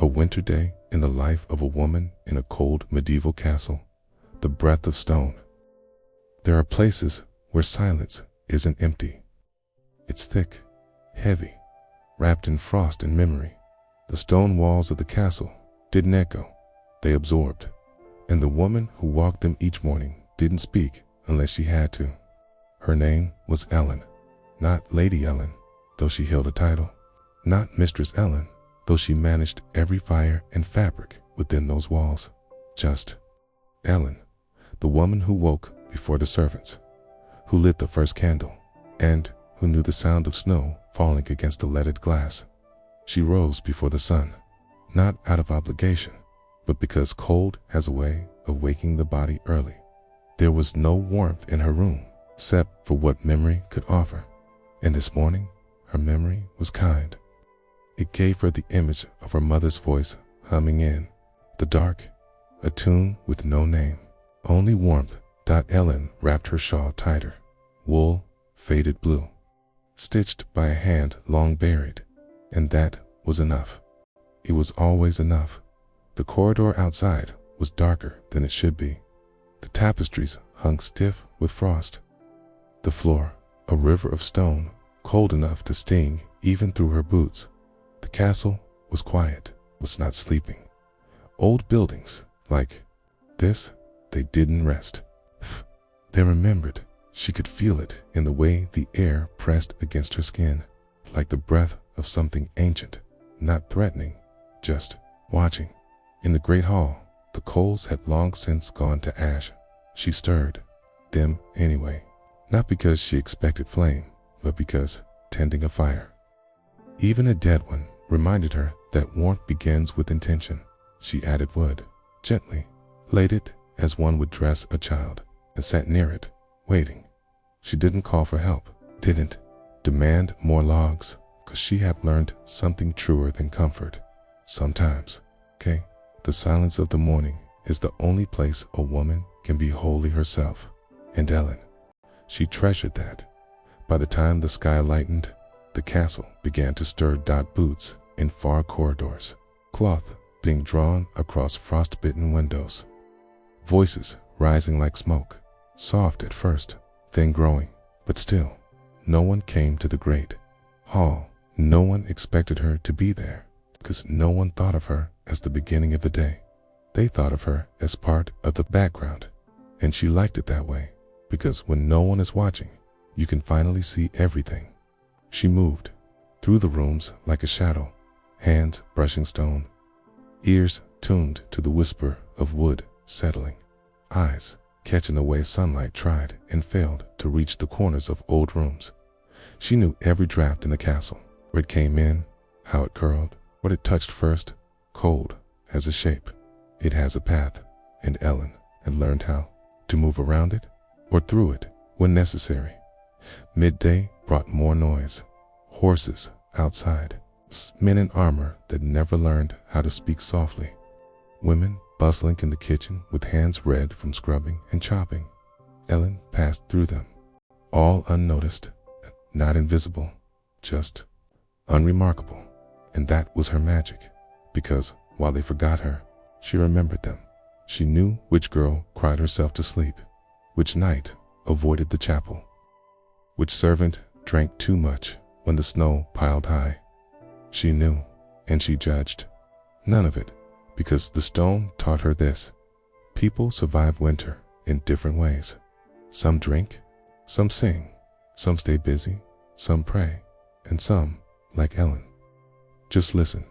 A winter day in the life of a woman in a cold medieval castle. The breath of stone. There are places where silence isn't empty. It's thick, heavy, wrapped in frost and memory. The stone walls of the castle didn't echo, they absorbed. And the woman who walked them each morning didn't speak unless she had to. Her name was Ellen. Not Lady Ellen, though she held a title. Not Mistress Ellen, though she managed every fire and fabric within those walls. Just Ellen, the woman who woke before the servants, who lit the first candle, and who knew the sound of snow falling against the leaded glass. She rose before the sun, not out of obligation, but because cold has a way of waking the body early. There was no warmth in her room, except for what memory could offer. And this morning, her memory was kind. It gave her the image of her mother's voice humming in the dark, a tune with no name, only warmth. Ellen wrapped her shawl tighter, wool, faded blue, stitched by a hand long buried, and that was enough. It was always enough. The corridor outside was darker than it should be. The tapestries hung stiff with frost. The floor, a river of stone, cold enough to sting even through her boots. The castle was quiet, was not sleeping. Old buildings like this, they didn't rest. They remembered. She could feel it in the way the air pressed against her skin, like the breath of something ancient, not threatening, just watching. In the great hall, the coals had long since gone to ash. She stirred them anyway, not because she expected flame, but because tending a fire, even a dead one, reminded her that warmth begins with intention. She added wood, gently, laid it as one would dress a child, and sat near it, waiting. She didn't call for help, didn't demand more logs, 'cause she had learned something truer than comfort. Sometimes, the silence of the morning is the only place a woman can be wholly herself. And Ellen, she treasured that. By the time the sky lightened, the castle began to stir. Boots in far corridors, cloth being drawn across frost-bitten windows, voices rising like smoke, soft at first, then growing, but still, no one came to the great hall. No one expected her to be there, because no one thought of her as the beginning of the day. They thought of her as part of the background, and she liked it that way, because when no one is watching, you can finally see everything. She moved through the rooms like a shadow, hands brushing stone, ears tuned to the whisper of wood settling, eyes catching the way sunlight tried and failed to reach the corners of old rooms. She knew every draft in the castle, where it came in, how it curled, what it touched first. Cold has a shape, it has a path, and Ellen had learned how to move around it or through it when necessary. Midday brought more noise, horses outside, men in armor that never learned how to speak softly, women bustling in the kitchen with hands red from scrubbing and chopping. Ellen passed through them, all unnoticed, not invisible, just unremarkable. And that was her magic, because while they forgot her, she remembered them. She knew which girl cried herself to sleep, which knight avoided the chapel, which servant drank too much when the snow piled high. She knew, and she judged none of it, because the stone taught her this: people survive winter in different ways. Some drink, some sing, some stay busy, some pray, and some, like Ellen, just listen.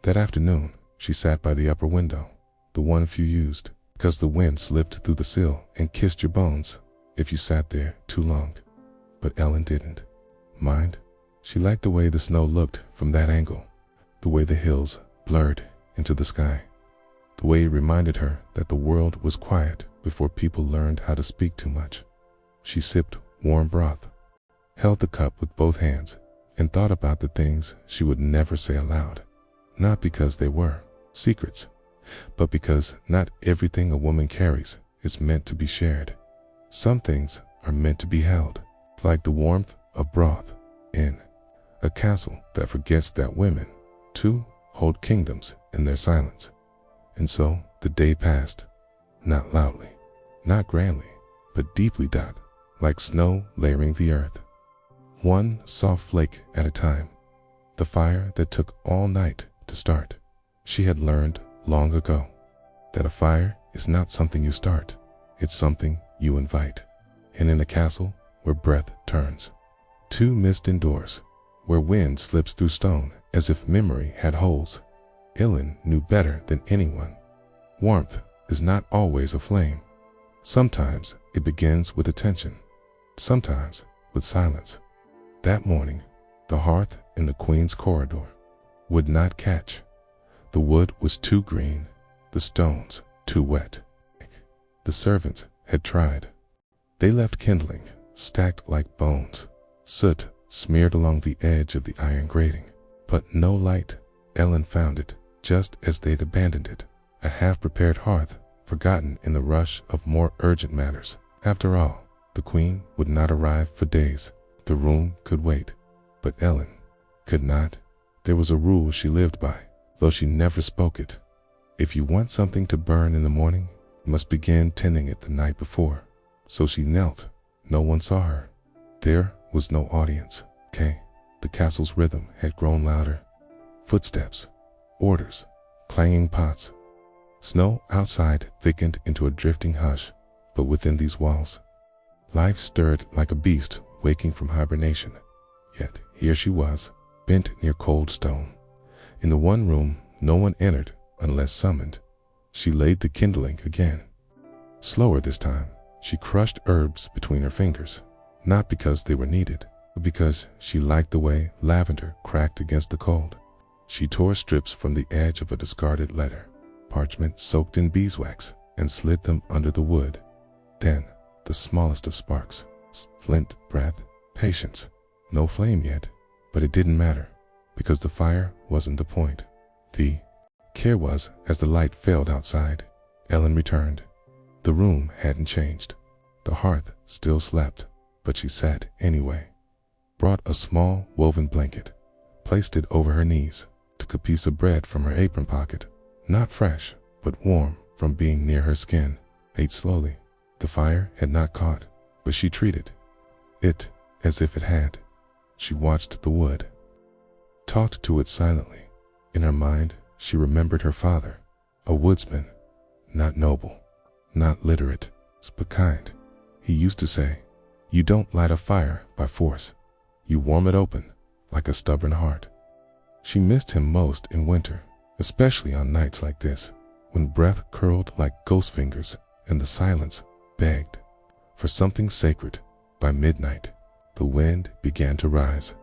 That afternoon, she sat by the upper window, the one few used, because the wind slipped through the sill and kissed your bones if you sat there too long. But Ellen didn't mind. She liked the way the snow looked from that angle, the way the hills blurred into the sky, the way it reminded her that the world was quiet before people learned how to speak too much. She sipped warm broth, held the cup with both hands, and thought about the things she would never say aloud, not because they were secrets, but because not everything a woman carries is meant to be shared. Some things are meant to be held, like the warmth of broth in a castle that forgets that women, too, hold kingdoms in their silence. And so the day passed, not loudly, not grandly, but deeply dot, like snow layering the earth. One soft flake at a time, the fire that took all night to start. She had learned long ago that a fire is not something you start, it's something you invite. And in a castle where breath turns, two mist indoors, where wind slips through stone as if memory had holes, Elin knew better than anyone. Warmth is not always a flame. Sometimes it begins with attention, sometimes with silence. That morning, the hearth in the queen's corridor would not catch. The wood was too green, the stones too wet. The servants had tried. They left kindling, stacked like bones, soot smeared along the edge of the iron grating. But no light. Elin found it, just as they'd abandoned it, a half-prepared hearth, forgotten in the rush of more urgent matters. After all, the queen would not arrive for days. The room could wait, but Elin could not. There was a rule she lived by, though she never spoke it. If you want something to burn in the morning, you must begin tending it the night before. So she knelt. No one saw her. There was no audience. The castle's rhythm had grown louder. Footsteps, orders, clanging pots. Snow outside thickened into a drifting hush, but within these walls, life stirred like a beast waking from hibernation. Yet here she was, bent near cold stone. In the one room no one entered unless summoned. She laid the kindling again. Slower this time, she crushed herbs between her fingers, not because they were needed, but because she liked the way lavender cracked against the cold. She tore strips from the edge of a discarded letter, parchment soaked in beeswax, and slid them under the wood. Then, the smallest of sparks, flint breath, patience. No flame yet, but it didn't matter, because the fire wasn't the point. The care was as the light failed outside. Elin returned. The room hadn't changed. The hearth still slept, but she sat anyway. Brought a small woven blanket, placed it over her knees, took a piece of bread from her apron pocket, not fresh, but warm from being near her skin, ate slowly. The fire had not caught, but she treated it as if it had. She watched the wood, talked to it silently. In her mind, she remembered her father, a woodsman, not noble, not literate, but kind. He used to say, "You don't light a fire by force. You warm it open, like a stubborn heart." She missed him most in winter, especially on nights like this, when breath curled like ghost fingers and the silence begged for something sacred. By midnight, the wind began to rise.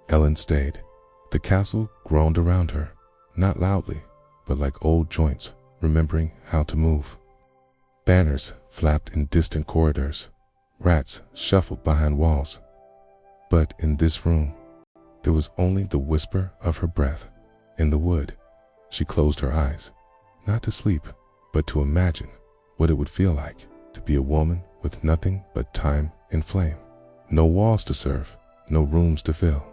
Elin stayed. The castle groaned around her, not loudly, but like old joints, remembering how to move. Banners flapped in distant corridors. Rats shuffled behind walls. But in this room, there was only the whisper of her breath. In the wood, she closed her eyes, not to sleep, but to imagine what it would feel like to be a woman with nothing but time and flame. No walls to serve, no rooms to fill,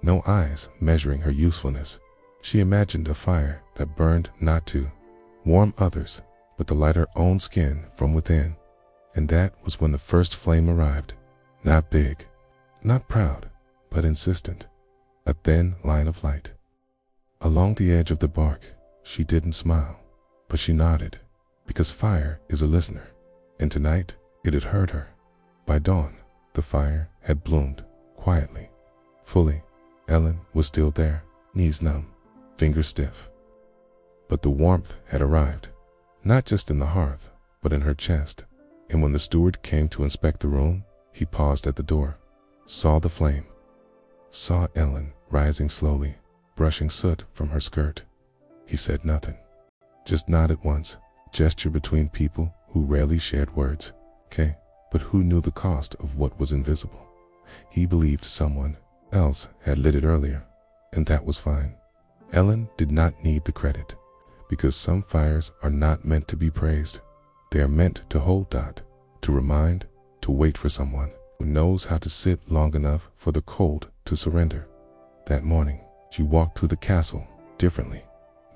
no eyes measuring her usefulness. She imagined a fire that burned not to warm others, but to light her own skin from within. And that was when the first flame arrived. Not big, not proud, but insistent. A thin line of light. Along the edge of the bark, she didn't smile, but she nodded, because fire is a listener. And tonight, it had heard her. By dawn, the fire had bloomed, quietly, fully. Elin was still there, knees numb, fingers stiff. But the warmth had arrived, not just in the hearth, but in her chest. And when the steward came to inspect the room, he paused at the door, saw the flame, saw Elin rising slowly, brushing soot from her skirt. He said nothing, just nodded once, gesture between people who rarely shared words. But who knew the cost of what was invisible? He believed someone else had lit it earlier, and that was fine. Elin did not need the credit, because some fires are not meant to be praised. They are meant to hold dot, to remind, to wait for someone who knows how to sit long enough for the cold to surrender. That morning, she walked through the castle differently,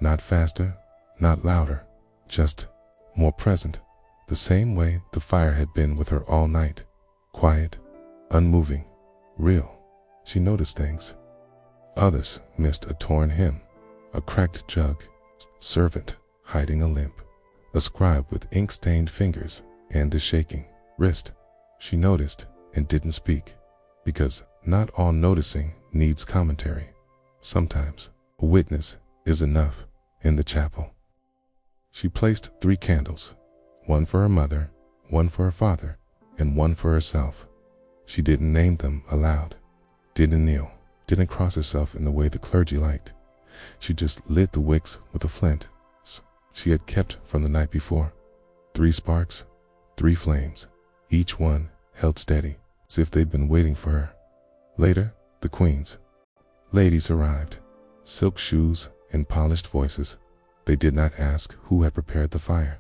Not faster, not louder, just more present, the same way the fire had been with her all night. Quiet, unmoving, real. She noticed things. Others missed a torn hem, a cracked jug, servant hiding a limp, a scribe with ink-stained fingers and a shaking wrist. She noticed and didn't speak, because not all noticing needs commentary. Sometimes a witness is enough. In the chapel, she placed 3 candles, one for her mother, one for her father, and one for herself. She didn't name them aloud, didn't kneel, didn't cross herself in the way the clergy liked. She just lit the wicks with a flint she had kept from the night before. 3 sparks, 3 flames, each one held steady, as if they'd been waiting for her. Later, the queen's ladies arrived, silk shoes and polished voices. They did not ask who had prepared the fire.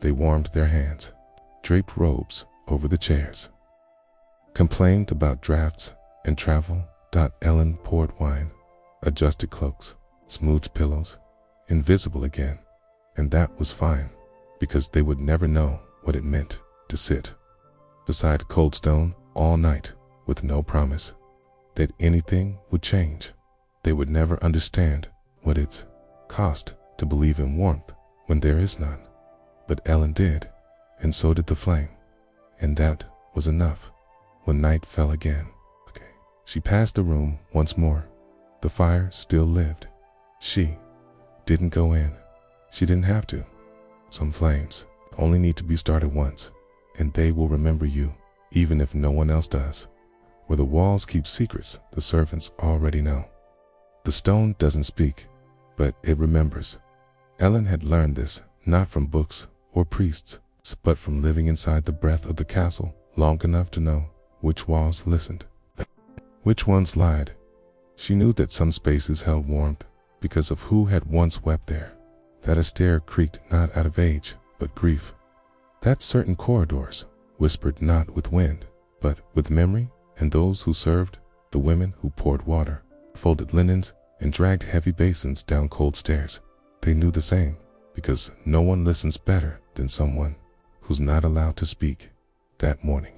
They warmed their hands, draped robes over the chairs, complained about drafts and travel. Ellen poured wine, adjusted cloaks, smoothed pillows, invisible again. And that was fine, because they would never know what it meant to sit beside cold stone all night with no promise that anything would change. They would never understand what it's cost to believe in warmth when there is none. But Ellen did, and so did the flame. And that was enough. When night fell again, she passed the room once more. The fire still lived. She didn't go in. She didn't have to. Some flames only need to be started once, and they will remember you, even if no one else does. Where the walls keep secrets the servants already know. The stone doesn't speak, but it remembers. Ellen had learned this not from books or priests, but from living inside the breath of the castle long enough to know which walls listened, which ones lied. She knew that some spaces held warmth because of who had once wept there, that a stair creaked not out of age but grief, that certain corridors whispered not with wind but with memory, and those who served, the women who poured water, folded linens, and dragged heavy basins down cold stairs, they knew the same, because no one listens better than someone who's not allowed to speak. That morning,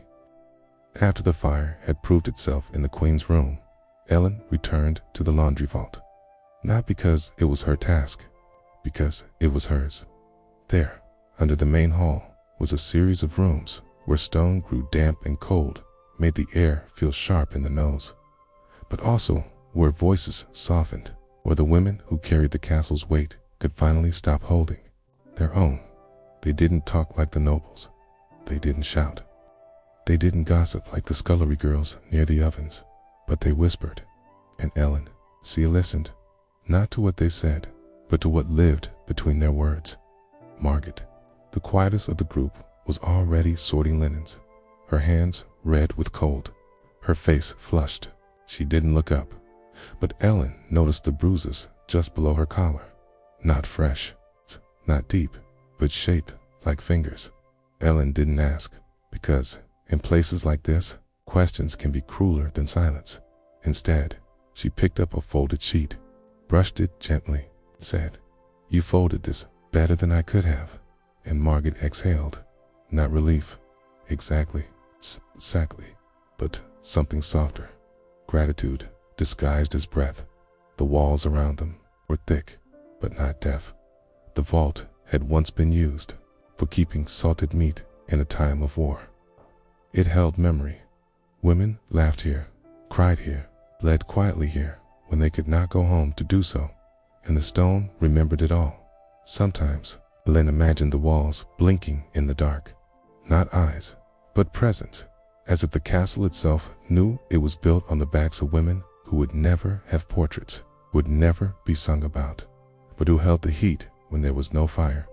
after the fire had proved itself in the queen's room, Ellen returned to the laundry vault. Not because it was her task, because it was hers. There, under the main hall, was a series of rooms where stone grew damp and cold, made the air feel sharp in the nose, but also where voices softened, where the women who carried the castle's weight could finally stop holding their own. They didn't talk like the nobles. They didn't shout. They didn't gossip like the scullery girls near the ovens, but they whispered. And Ellen, she listened, not to what they said, but to what lived between their words. Margaret, the quietest of the group, was already sorting linens, her hands red with cold, her face flushed. She didn't look up, but Ellen noticed the bruises just below her collar. Not fresh, not deep, but shaped like fingers. Ellen didn't ask, because in places like this, questions can be crueler than silence. Instead, she picked up a folded sheet, brushed it gently, said, "You folded this better than I could have." And Margaret exhaled, not relief, exactly, but something softer. Gratitude disguised as breath. The walls around them were thick, but not deaf. The vault had once been used for keeping salted meat in a time of war. It held memory. Women laughed here, cried here, bled quietly here when they could not go home to do so, and the stone remembered it all. Sometimes Ellen imagined the walls blinking in the dark, not eyes, but presence, as if the castle itself knew it was built on the backs of women who would never have portraits, would never be sung about, but who held the heat when there was no fire.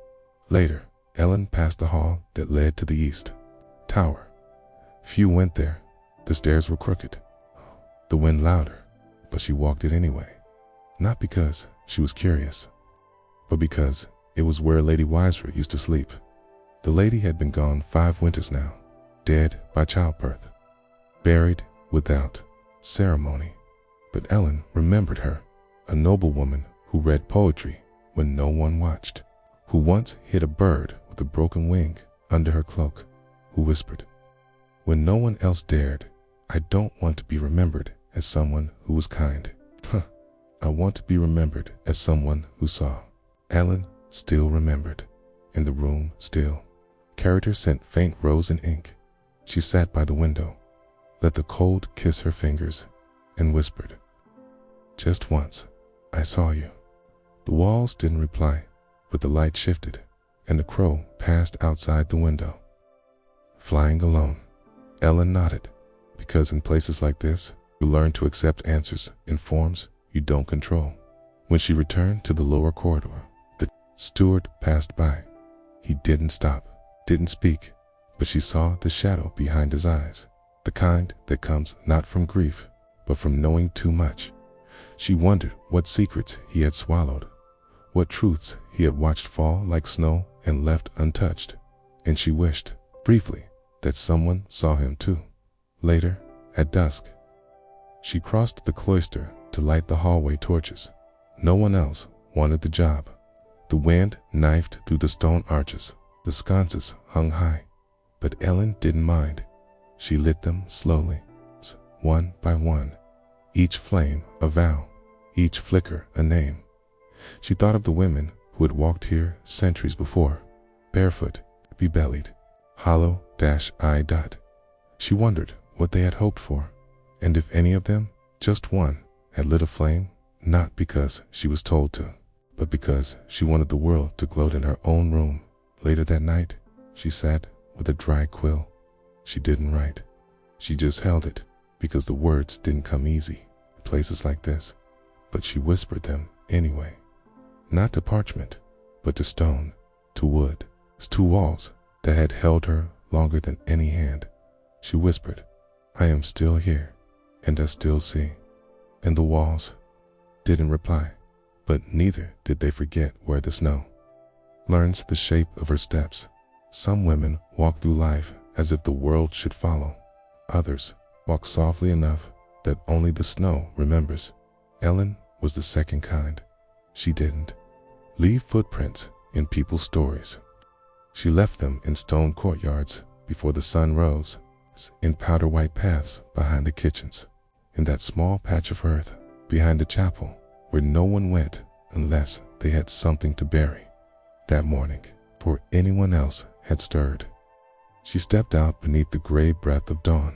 Later, Ellen passed the hall that led to the east tower. Few went there. The stairs were crooked, the wind louder, but she walked it anyway. Not because she was curious, but because it was where Lady Wiser used to sleep. The lady had been gone 5 winters now, dead by childbirth, buried without ceremony. But Ellen remembered her, a noblewoman who read poetry when no one watched, who once hid a bird with a broken wing under her cloak, who whispered, when no one else dared, I don't want to be remembered as someone who was kind. I want to be remembered as someone who saw. Ellen still remembered. In the room still. Carried her scent faint rose and ink. She sat by the window, let the cold kiss her fingers, and whispered, just once, I saw you. The walls didn't reply, but the light shifted, and the crow passed outside the window. Flying alone, Ellen nodded, because in places like this, you learn to accept answers in forms you don't control. When she returned to the lower corridor, the steward passed by. He didn't stop, didn't speak, but she saw the shadow behind his eyes, the kind that comes not from grief, but from knowing too much. She wondered what secrets he had swallowed, what truths he had watched fall like snow and left untouched, and she wished, briefly, that someone saw him too. Later, at dusk, she crossed the cloister to light the hallway torches. No one else wanted the job. The wind knifed through the stone arches. The sconces hung high, but Ellen didn't mind. She lit them slowly, one by one, each flame a vow, each flicker a name. She thought of the women who had walked here centuries before, barefoot, bebellied, hollow-I. She wondered what they had hoped for, and if any of them, just one, had lit a flame, not because she was told to, but because she wanted the world to glow in her own room. Later that night, she sat with a dry quill. She didn't write. She just held it, because the words didn't come easy in places like this, but she whispered them anyway. Not to parchment, but to stone, to wood, to walls that had held her longer than any hand. She whispered, I am still here, and I still see. And the walls didn't reply, but neither did they forget where the snow learns the shape of her steps. Some women walk through life as if the world should follow. Others walk softly enough that only the snow remembers. Ellen was the second kind. She didn't leave footprints in people's stories. She left them in stone courtyards before the sun rose, in powder white paths behind the kitchens, in that small patch of earth behind the chapel where no one went unless they had something to bury. That morning, before anyone else had stirred, she stepped out beneath the gray breath of dawn.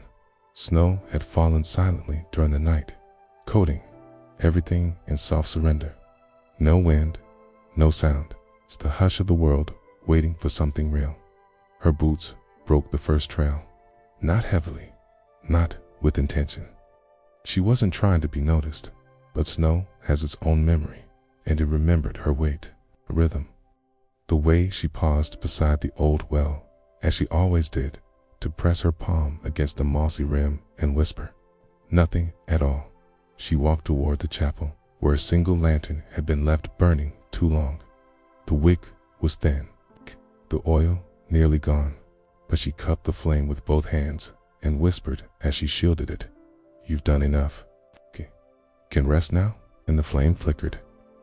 Snow had fallen silently during the night, coating everything in soft surrender. No wind, no sound. It's the hush of the world waiting for something real. Her boots broke the first trail, not heavily, not with intention. She wasn't trying to be noticed, but snow has its own memory, and it remembered her weight, her rhythm. The way she paused beside the old well, as she always did, to press her palm against the mossy rim and whisper, nothing at all. She walked toward the chapel, where a single lantern had been left burning too long. The wick was thin, the oil nearly gone, but she cupped the flame with both hands and whispered as she shielded it, you've done enough. Can rest now? And the flame flickered,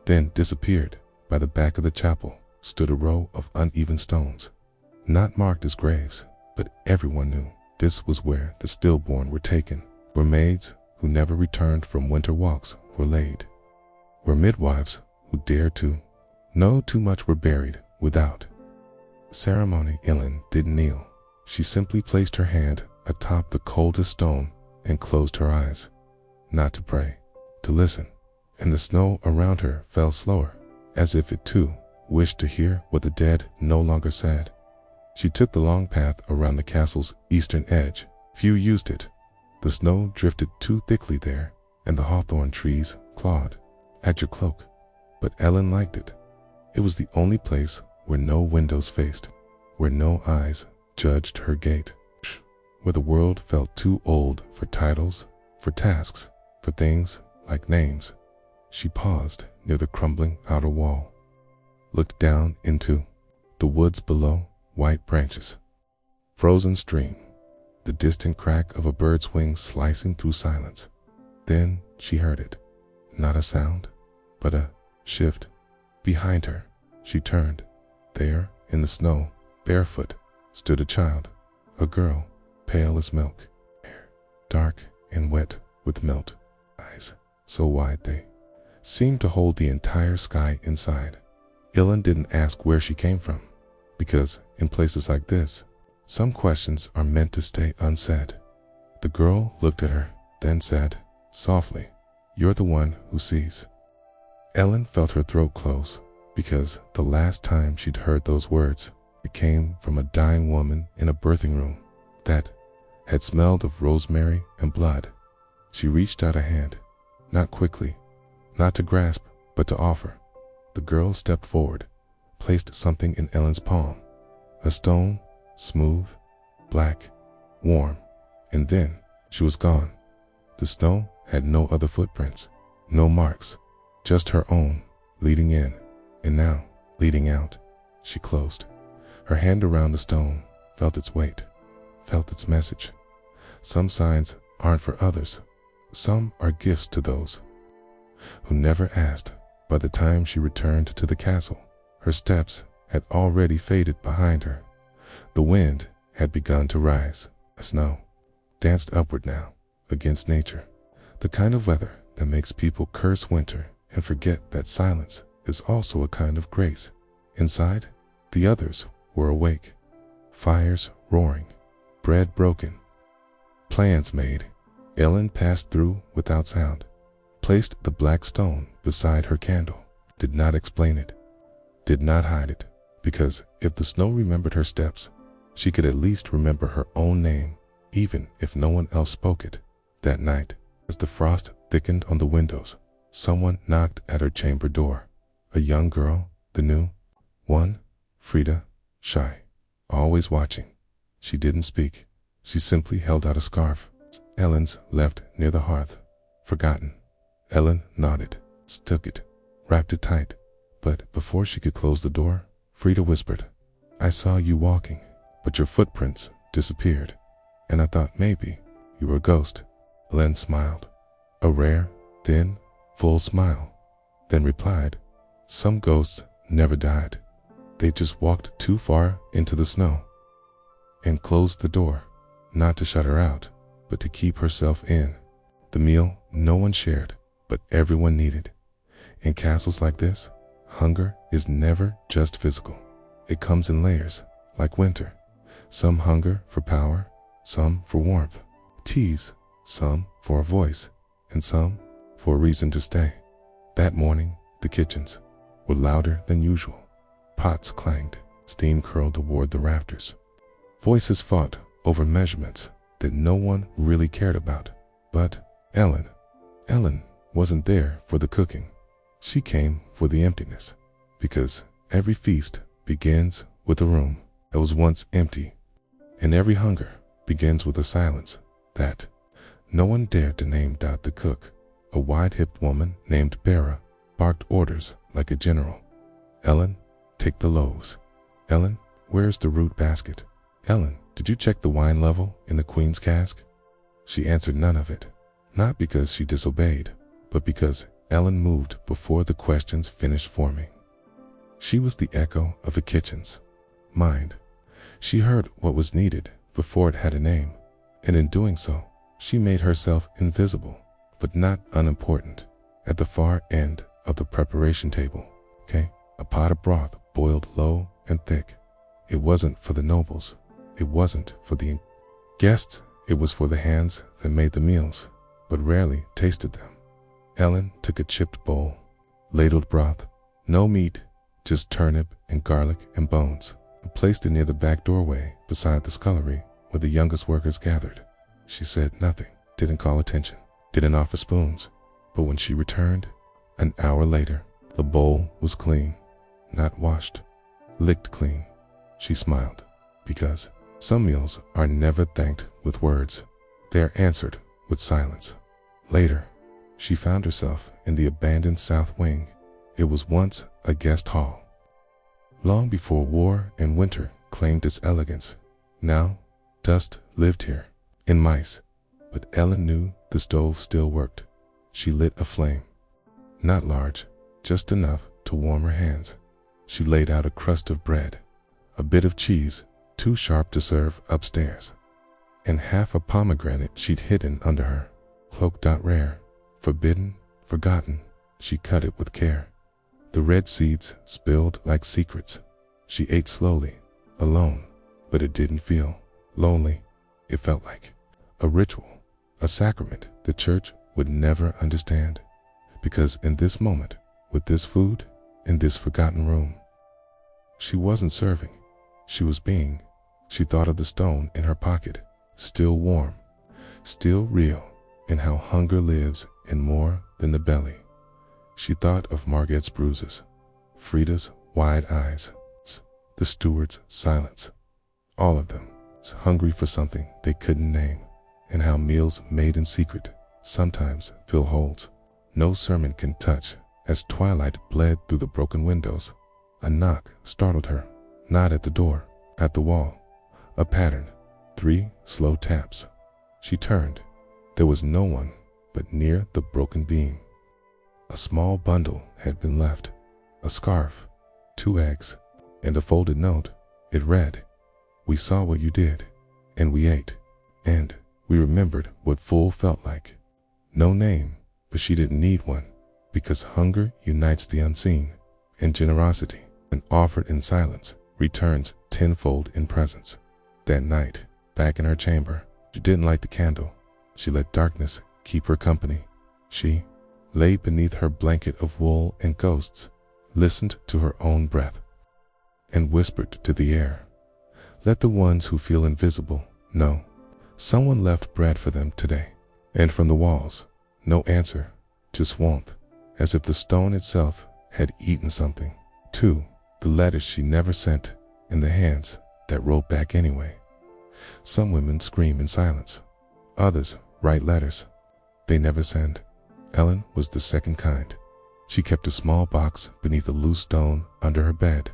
then disappeared. By the back of the chapel stood a row of uneven stones, not marked as graves, but everyone knew this was where the stillborn were taken, where maids who never returned from winter walks were laid, where midwives who dared to know too much were buried without ceremony. Ellen didn't kneel. She simply placed her hand atop the coldest stone and closed her eyes, not to pray, to listen, and the snow around her fell slower, as if it too wished to hear what the dead no longer said. She took the long path around the castle's eastern edge. Few used it. The snow drifted too thickly there, and the hawthorn trees clawed at your cloak. But Ellen liked it. It was the only place where no windows faced, where no eyes judged her gait, where the world felt too old for titles, for tasks, for things like names. She paused near the crumbling outer wall, looked down into the woods below, white branches, frozen stream, the distant crack of a bird's wing slicing through silence. Then she heard it, not a sound, but a shift, Behind her, she turned. There, in the snow, barefoot, stood a child, a girl, pale as milk, hair dark and wet with melt, eyes so wide they seemed to hold the entire sky inside. Elan didn't ask where she came from, because in places like this, some questions are meant to stay unsaid. The girl looked at her, then said, softly, "You're the one who sees." Elan felt her throat close, because the last time she'd heard those words, it came from a dying woman in a birthing room that had smelled of rosemary and blood. She reached out a hand, not quickly, not to grasp, but to offer. The girl stepped forward, placed something in Elan's palm, a stone, smooth, black, warm, and then she was gone. The snow had no other footprints, no marks, just her own, leading in, and now leading out. She closed her hand around the stone, felt its weight, felt its message. Some signs aren't for others. Some are gifts to those who never asked. By the time she returned to the castle, her steps had already faded behind her. The wind had begun to rise. The snow danced upward now, against nature. The kind of weather that makes people curse winter and forget that silence is also a kind of grace. Inside, the others were awake. Fires roaring, bread broken, plans made. Elan passed through without sound, placed the black stone beside her candle, did not explain it, did not hide it, because if the snow remembered her steps, she could at least remember her own name, even if no one else spoke it. That night, as the frost thickened on the windows, someone knocked at her chamber door. A young girl, the new one, Frida, shy, always watching. She didn't speak. She simply held out a scarf. Elan's left near the hearth, forgotten. Elan nodded, took it, wrapped it tight. But before she could close the door, Frida whispered, "I saw you walking, but your footprints disappeared, and I thought maybe you were a ghost." Elan smiled, a rare, thin, full smile, then replied, "Some ghosts never died. They just walked too far into the snow," and closed the door, not to shut her out, but to keep herself in. The meal no one shared, but everyone needed. In castles like this, hunger is never just physical. It comes in layers, like winter. Some hunger for power, some for warmth, tease, some for a voice, and some for a reason to stay. That morning, the kitchens were louder than usual. Pots clanged, steam curled toward the rafters. Voices fought over measurements that no one really cared about. But Elan wasn't there for the cooking. She came for the emptiness, because every feast begins with a room that was once empty, and every hunger begins with a silence that no one dared to name. The cook, a wide-hipped woman named Bera, barked orders like a general. "Elan, take the loaves. Elan, where's the root basket? Elan, did you check the wine level in the queen's cask?" She answered none of it, not because she disobeyed, but because Elan moved before the questions finished forming. She was the echo of a kitchen's mind. She heard what was needed before it had a name, and in doing so, she made herself invisible, but not unimportant. At the far end of the preparation table, a pot of broth boiled low and thick. It wasn't for the nobles. It wasn't for the guests. It was for the hands that made the meals, but rarely tasted them. Elan took a chipped bowl, ladled broth, no meat, just turnip and garlic and bones, and placed it near the back doorway beside the scullery where the youngest workers gathered. She said nothing, didn't call attention, didn't offer spoons, but when she returned, an hour later, the bowl was clean, not washed, licked clean. She smiled, because some meals are never thanked with words. They are answered with silence. Later, she found herself in the abandoned south wing. It was once a guest hall. Long before war and winter claimed its elegance, now dust lived here, and mice. But Elan knew the stove still worked. She lit a flame. Not large, just enough to warm her hands. She laid out a crust of bread, a bit of cheese, too sharp to serve upstairs, and half a pomegranate she'd hidden under her cloak. Rare, forbidden, forgotten. She cut it with care. The red seeds spilled like secrets. She ate slowly, alone, but it didn't feel lonely. It felt like a ritual, a sacrament the church would never understand. Because in this moment, with this food, in this forgotten room, she wasn't serving, she was being. She thought of the stone in her pocket, still warm, still real, and how hunger lives in more than the belly. She thought of Margette's bruises, Frida's wide eyes, the steward's silence, all of them hungry for something they couldn't name, and how meals made in secret sometimes fill holes no sermon can touch. As twilight bled through the broken windows, a knock startled her, not at the door, at the wall. A pattern, 3 slow taps. She turned. There was no one but near the broken beam. A small bundle had been left, a scarf, 2 eggs, and a folded note. It read, "We saw what you did, and we ate, and we remembered what full felt like." No name, but she didn't need one, because hunger unites the unseen, and generosity, when offered in silence, returns tenfold in presence. That night, back in her chamber, she didn't light the candle. She let darkness keep her company. She lay beneath her blanket of wool and ghosts, listened to her own breath, and whispered to the air, "Let the ones who feel invisible know someone left bread for them today." And from the walls, no answer, just warmth, as if the stone itself had eaten something. 2. The letters she never sent, in the hands that wrote back anyway. Some women scream in silence. Others write letters they never send. Ellen was the second kind. She kept a small box beneath a loose stone under her bed,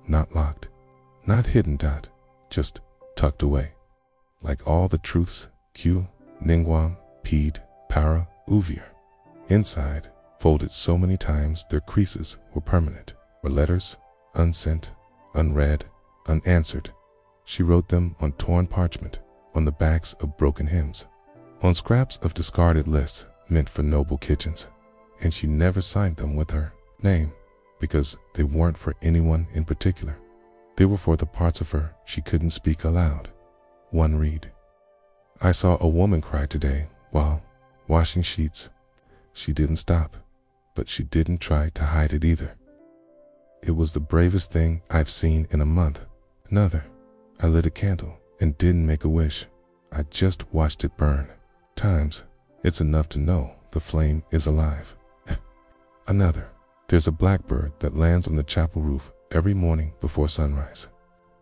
not locked, not hidden, just tucked away. Like all the truths, Q, Ningwam, Pede, Para, Uvier. Inside, folded so many times their creases were permanent, were letters, unsent, unread, unanswered. She wrote them on torn parchment, on the backs of broken hymns, on scraps of discarded lists meant for noble kitchens, and she never signed them with her name, because they weren't for anyone in particular. They were for the parts of her she couldn't speak aloud. One read, "I saw a woman cry today while washing sheets. She didn't stop, but she didn't try to hide it either. It was the bravest thing I've seen in a month." Another, "I lit a candle and didn't make a wish. I just watched it burn. Times, it's enough to know the flame is alive." Another, "There's a blackbird that lands on the chapel roof every morning before sunrise.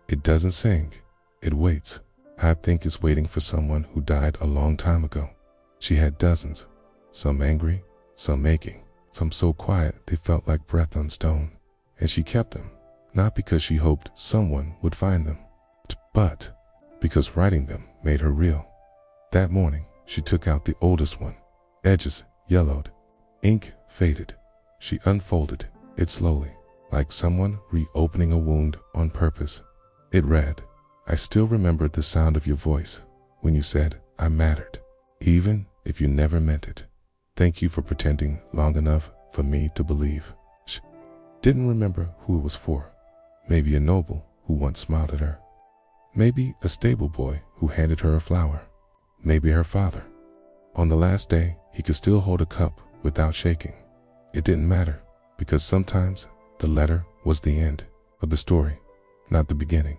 It doesn't sing, it waits. I think it's waiting for someone who died a long time ago." She had dozens, some angry, some aching, some so quiet they felt like breath on stone. And she kept them, not because she hoped someone would find them, but because writing them made her real. That morning, she took out the oldest one, edges yellowed, ink faded. She unfolded it slowly, like someone reopening a wound on purpose. It read, "I still remember the sound of your voice when you said I mattered, even if you never meant it. Thank you for pretending long enough for me to believe." She didn't remember who it was for. Maybe a noble who once smiled at her. Maybe a stable boy who handed her a flower. Maybe her father. On the last day, he could still hold a cup without shaking. It didn't matter, because sometimes the letter was the end of the story, not the beginning.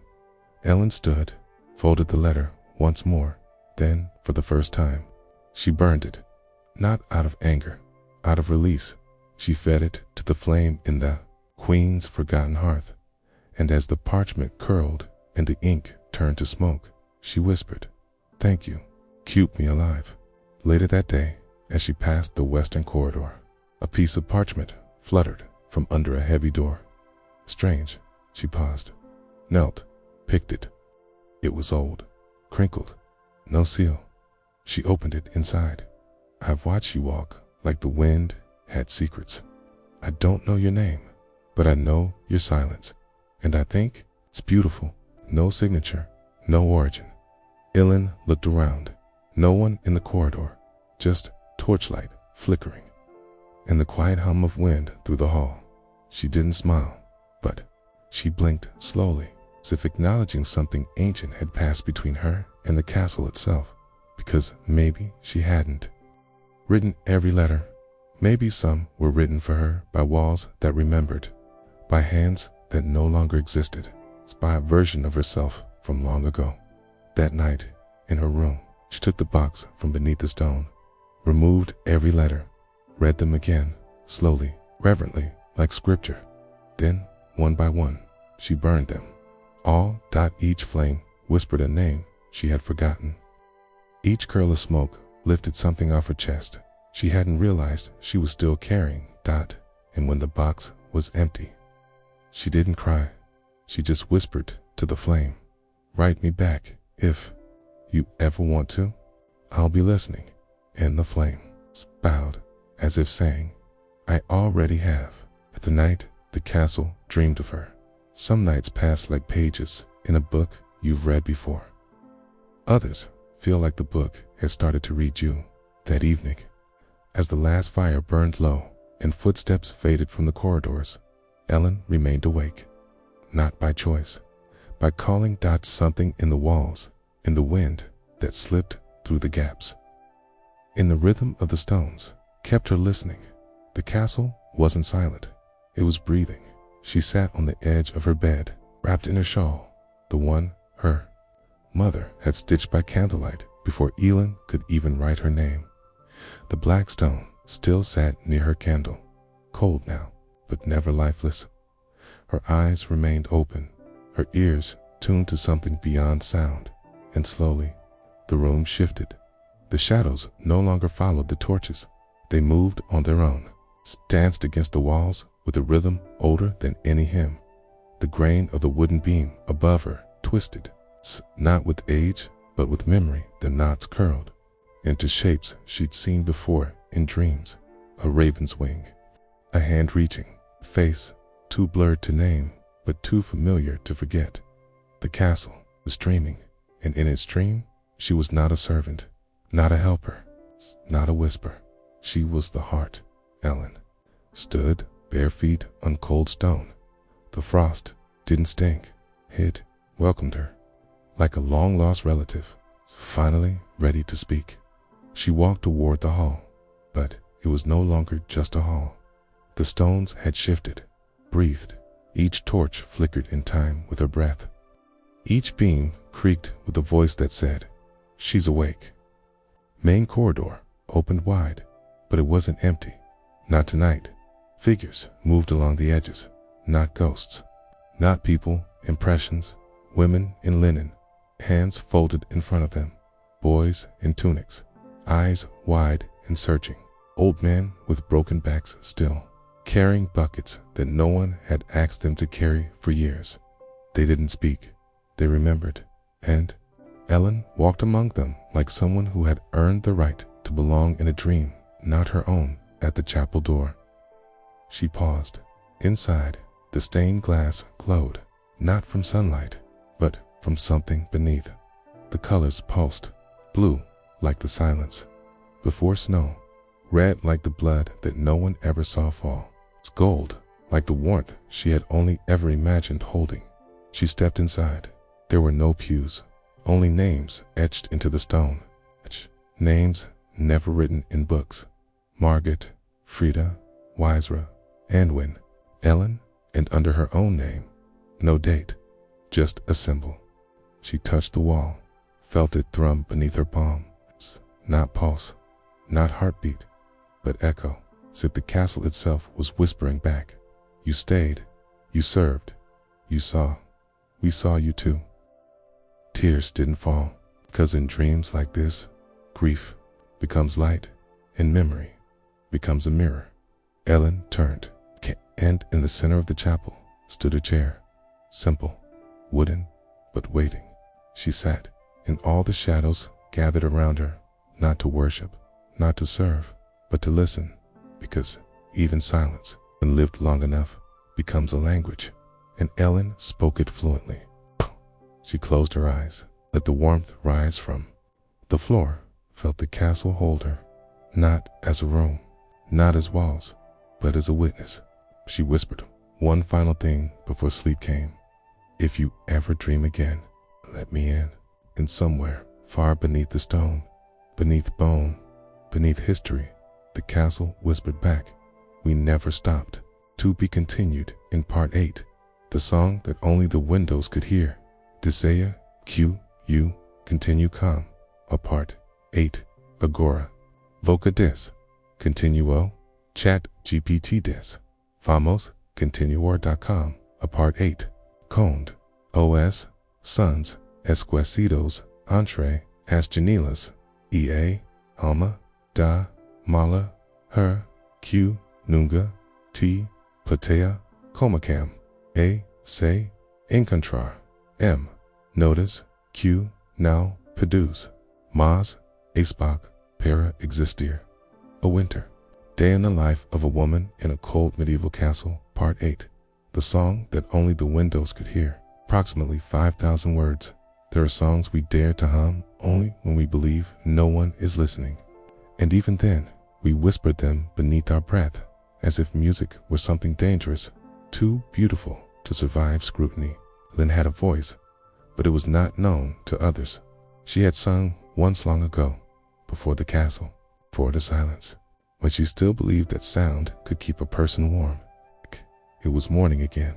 Ellen stood, folded the letter once more, then, for the first time, she burned it, not out of anger, out of release. She fed it to the flame in the Queen's forgotten hearth, and as the parchment curled and the ink turned to smoke, she whispered, "Thank you, keep me alive." Later that day, as she passed the western corridor, a piece of parchment fluttered from under a heavy door. Strange, she paused, knelt, picked it. It was old, crinkled, no seal. She opened it inside. "I've watched you walk like the wind had secrets. I don't know your name, but I know your silence, and I think it's beautiful. No signature, no origin. Ellen looked around. No one in the corridor, just torchlight flickering, and the quiet hum of wind through the hall. She didn't smile, but she blinked slowly, as if acknowledging something ancient had passed between her and the castle itself, because maybe she hadn't written every letter. Maybe some were written for her by walls that remembered, by hands that no longer existed, by a version of herself from long ago. That night, in her room, she took the box from beneath the stone, removed every letter, read them again, slowly, reverently, like scripture. Then, one by one, she burned them. All. Each flame whispered a name she had forgotten. Each curl of smoke lifted something off her chest she hadn't realized she was still carrying. And when the box was empty, she didn't cry. She just whispered to the flame, "Write me back if you ever want to. I'll be listening." And the flame bowed, as if saying, "I already have." At the night, the castle dreamed of her. Some nights pass like pages in a book you've read before. Others feel like the book has started to read you. That evening, as the last fire burned low and footsteps faded from the corridors, Ellen remained awake. Not by choice, by calling. Something in the walls, in the wind that slipped through the gaps, in the rhythm of the stones, kept her listening. The castle wasn't silent. It was breathing. She sat on the edge of her bed, wrapped in her shawl, the one her mother had stitched by candlelight before Ellen could even write her name. The black stone still sat near her candle, cold now, but never lifeless. Her eyes remained open, her ears tuned to something beyond sound, and slowly, the room shifted. The shadows no longer followed the torches. They moved on their own, danced against the walls with a rhythm older than any hymn. The grain of the wooden beam above her twisted, not with age, but with memory. The knots curled into shapes she'd seen before in dreams. A raven's wing, a hand reaching, a face too blurred to name, but too familiar to forget. The castle was dreaming, and in its dream, she was not a servant, not a helper, not a whisper. She was the heart. Ellen stood bare feet on cold stone. The frost didn't sting. It welcomed her like a long-lost relative, finally ready to speak. She walked toward the hall, but it was no longer just a hall. The stones had shifted, breathed. Each torch flickered in time with her breath. Each beam creaked with a voice that said, "She's awake." Main corridor opened wide, but it wasn't empty. Not tonight. Figures moved along the edges, not ghosts, not people, impressions, women in linen, hands folded in front of them, boys in tunics, eyes wide and searching, old men with broken backs still, carrying buckets that no one had asked them to carry for years. They didn't speak, they remembered, and Ellen walked among them like someone who had earned the right to belong in a dream, not her own. At the chapel door, she paused. Inside, the stained glass glowed, not from sunlight, but from something beneath. The colors pulsed, blue like the silence before snow, red like the blood that no one ever saw fall, gold like the warmth she had only ever imagined holding. She stepped inside. There were no pews, only names etched into the stone, names never written in books. Margaret, Frida, Wisra, Anwin, Ellen, and under her own name. No date, just a symbol. She touched the wall, felt it thrum beneath her palm. Not pulse, not heartbeat, but echo, as if the castle itself was whispering back. You stayed, you served, you saw, we saw you too. Tears didn't fall, because in dreams like this, grief becomes light, and memory becomes a mirror. Ellen turned, and in the center of the chapel stood a chair, simple, wooden, but waiting. She sat, and all the shadows gathered around her, not to worship, not to serve, but to listen, because even silence, when lived long enough, becomes a language, and Ellen spoke it fluently. She closed her eyes, let the warmth rise from the floor, felt the castle hold her, not as a room, not as walls, but as a witness. She whispered one final thing before sleep came. If you ever dream again, let me in. And somewhere, far beneath the stone, beneath bone, beneath history, the castle whispered back, we never stopped. To be continued in part 8, the song that only the windows could hear. Desea, Q, U, continue calm, a part 8, Agora. Voca des, continuo, chat GPT des, famos, continuor.com, a part 8, Conde, OS, Sons, Esquecidos, Entre, As Janelas, EA, Alma, Da, Mala, Her, Q, Nunga, T, Platea, Comacam, A, Se, Encontrar, M, Notice, Q, Now, Produce, Mas, Asbach, Para Existir, A Winter. Day in the Life of a Woman in a Cold Medieval Castle, Part 8. The song that only the windows could hear. Approximately 5,000 words. There are songs we dare to hum only when we believe no one is listening. And even then, we whispered them beneath our breath, as if music were something dangerous, too beautiful to survive scrutiny. Lynn had a voice, but it was not known to others. She had sung once long ago, before the castle, before the silence, when she still believed that sound could keep a person warm. It was morning again.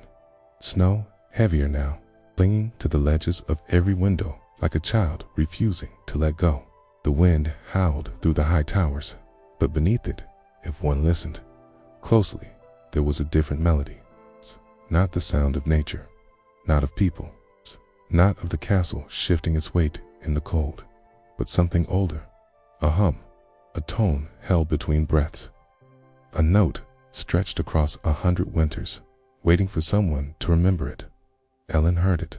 Snow, heavier now, clinging to the ledges of every window like a child refusing to let go. The wind howled through the high towers, but beneath it, if one listened closely, there was a different melody. Not the sound of nature, not of people, not of the castle shifting its weight in the cold, but something older, a hum, a tone held between breaths, a note stretched across 100 winters, waiting for someone to remember it. Ellen heard it,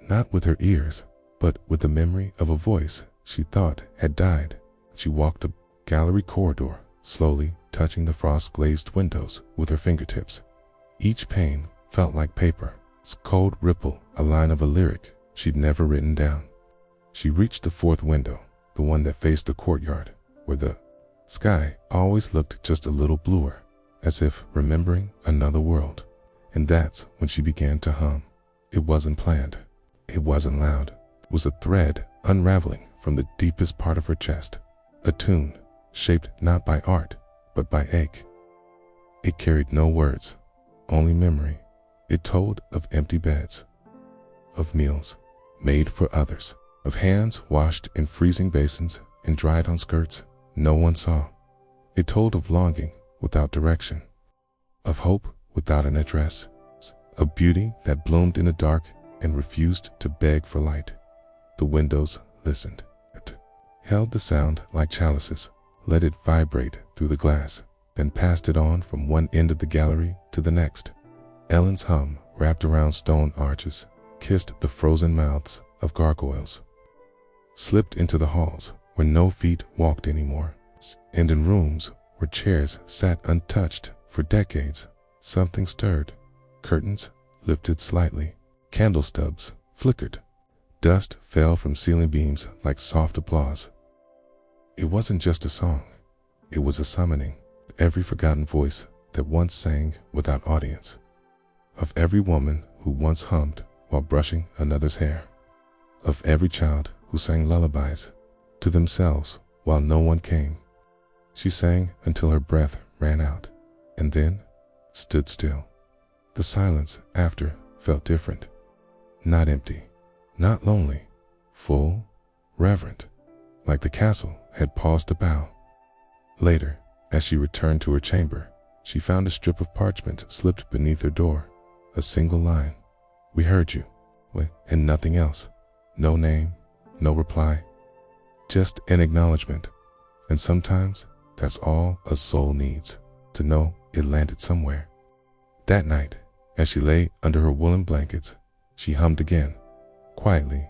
not with her ears, but with the memory of a voice she thought had died. She walked a gallery corridor, slowly touching the frost-glazed windows with her fingertips. Each pane felt like paper, its cold ripple a line of a lyric she'd never written down. She reached the fourth window, the one that faced the courtyard, where the sky always looked just a little bluer, as if remembering another world. And that's when she began to hum. It wasn't planned. It wasn't loud. It was a thread unraveling from the deepest part of her chest, a tune shaped not by art, but by ache. It carried no words, only memory. It told of empty beds, of meals made for others, of hands washed in freezing basins and dried on skirts no one saw. It told of longing without direction, of hope without an address, of beauty that bloomed in the dark and refused to beg for light. The windows listened, held the sound like chalices, let it vibrate through the glass, then passed it on from one end of the gallery to the next. Ellen's hum wrapped around stone arches, kissed the frozen mouths of gargoyles, slipped into the halls where no feet walked anymore, and in rooms where chairs sat untouched for decades. Something stirred. Curtains lifted slightly. Candle stubs flickered. Dust fell from ceiling beams like soft applause. It wasn't just a song. It was a summoning. Every forgotten voice that once sang without audience. Of every woman who once hummed while brushing another's hair. Of every child who sang lullabies to themselves while no one came. She sang until her breath ran out, and then stood still. The silence after felt different. Not empty, not lonely, full, reverent, like the castle had paused to bow. Later, as she returned to her chamber, she found a strip of parchment slipped beneath her door. A single line. We heard you, and nothing else. No name, no reply. Just an acknowledgement. And sometimes that's all a soul needs, to know it landed somewhere. That night, as she lay under her woolen blankets, she hummed again, quietly,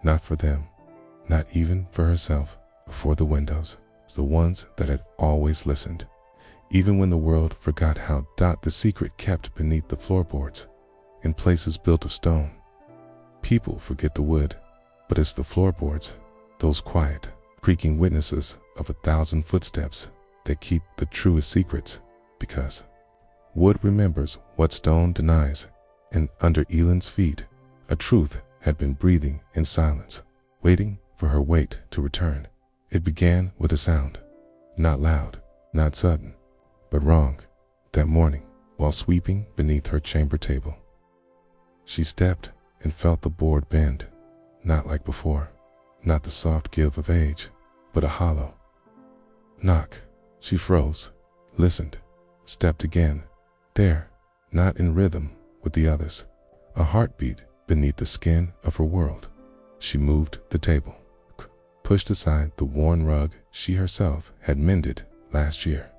not for them, not even for herself, but for the windows, the ones that had always listened. even when the world forgot how. The secret kept beneath the floorboards, in places built of stone. People forget the wood, but it's the floorboards, those quiet, creaking witnesses of 1,000 footsteps, that keep the truest secrets, because wood remembers what stone denies, and under Elan's feet, a truth had been breathing in silence, waiting for her weight to return. It began with a sound, not loud, not sudden, but wrong. That morning, while sweeping beneath her chamber table, she stepped and felt the board bend, not like before, not the soft give of age, but a hollow knock. She froze, listened, stepped again. There, not in rhythm with the others, a heartbeat beneath the skin of her world. She moved the table, pushed aside the worn rug she herself had mended last year,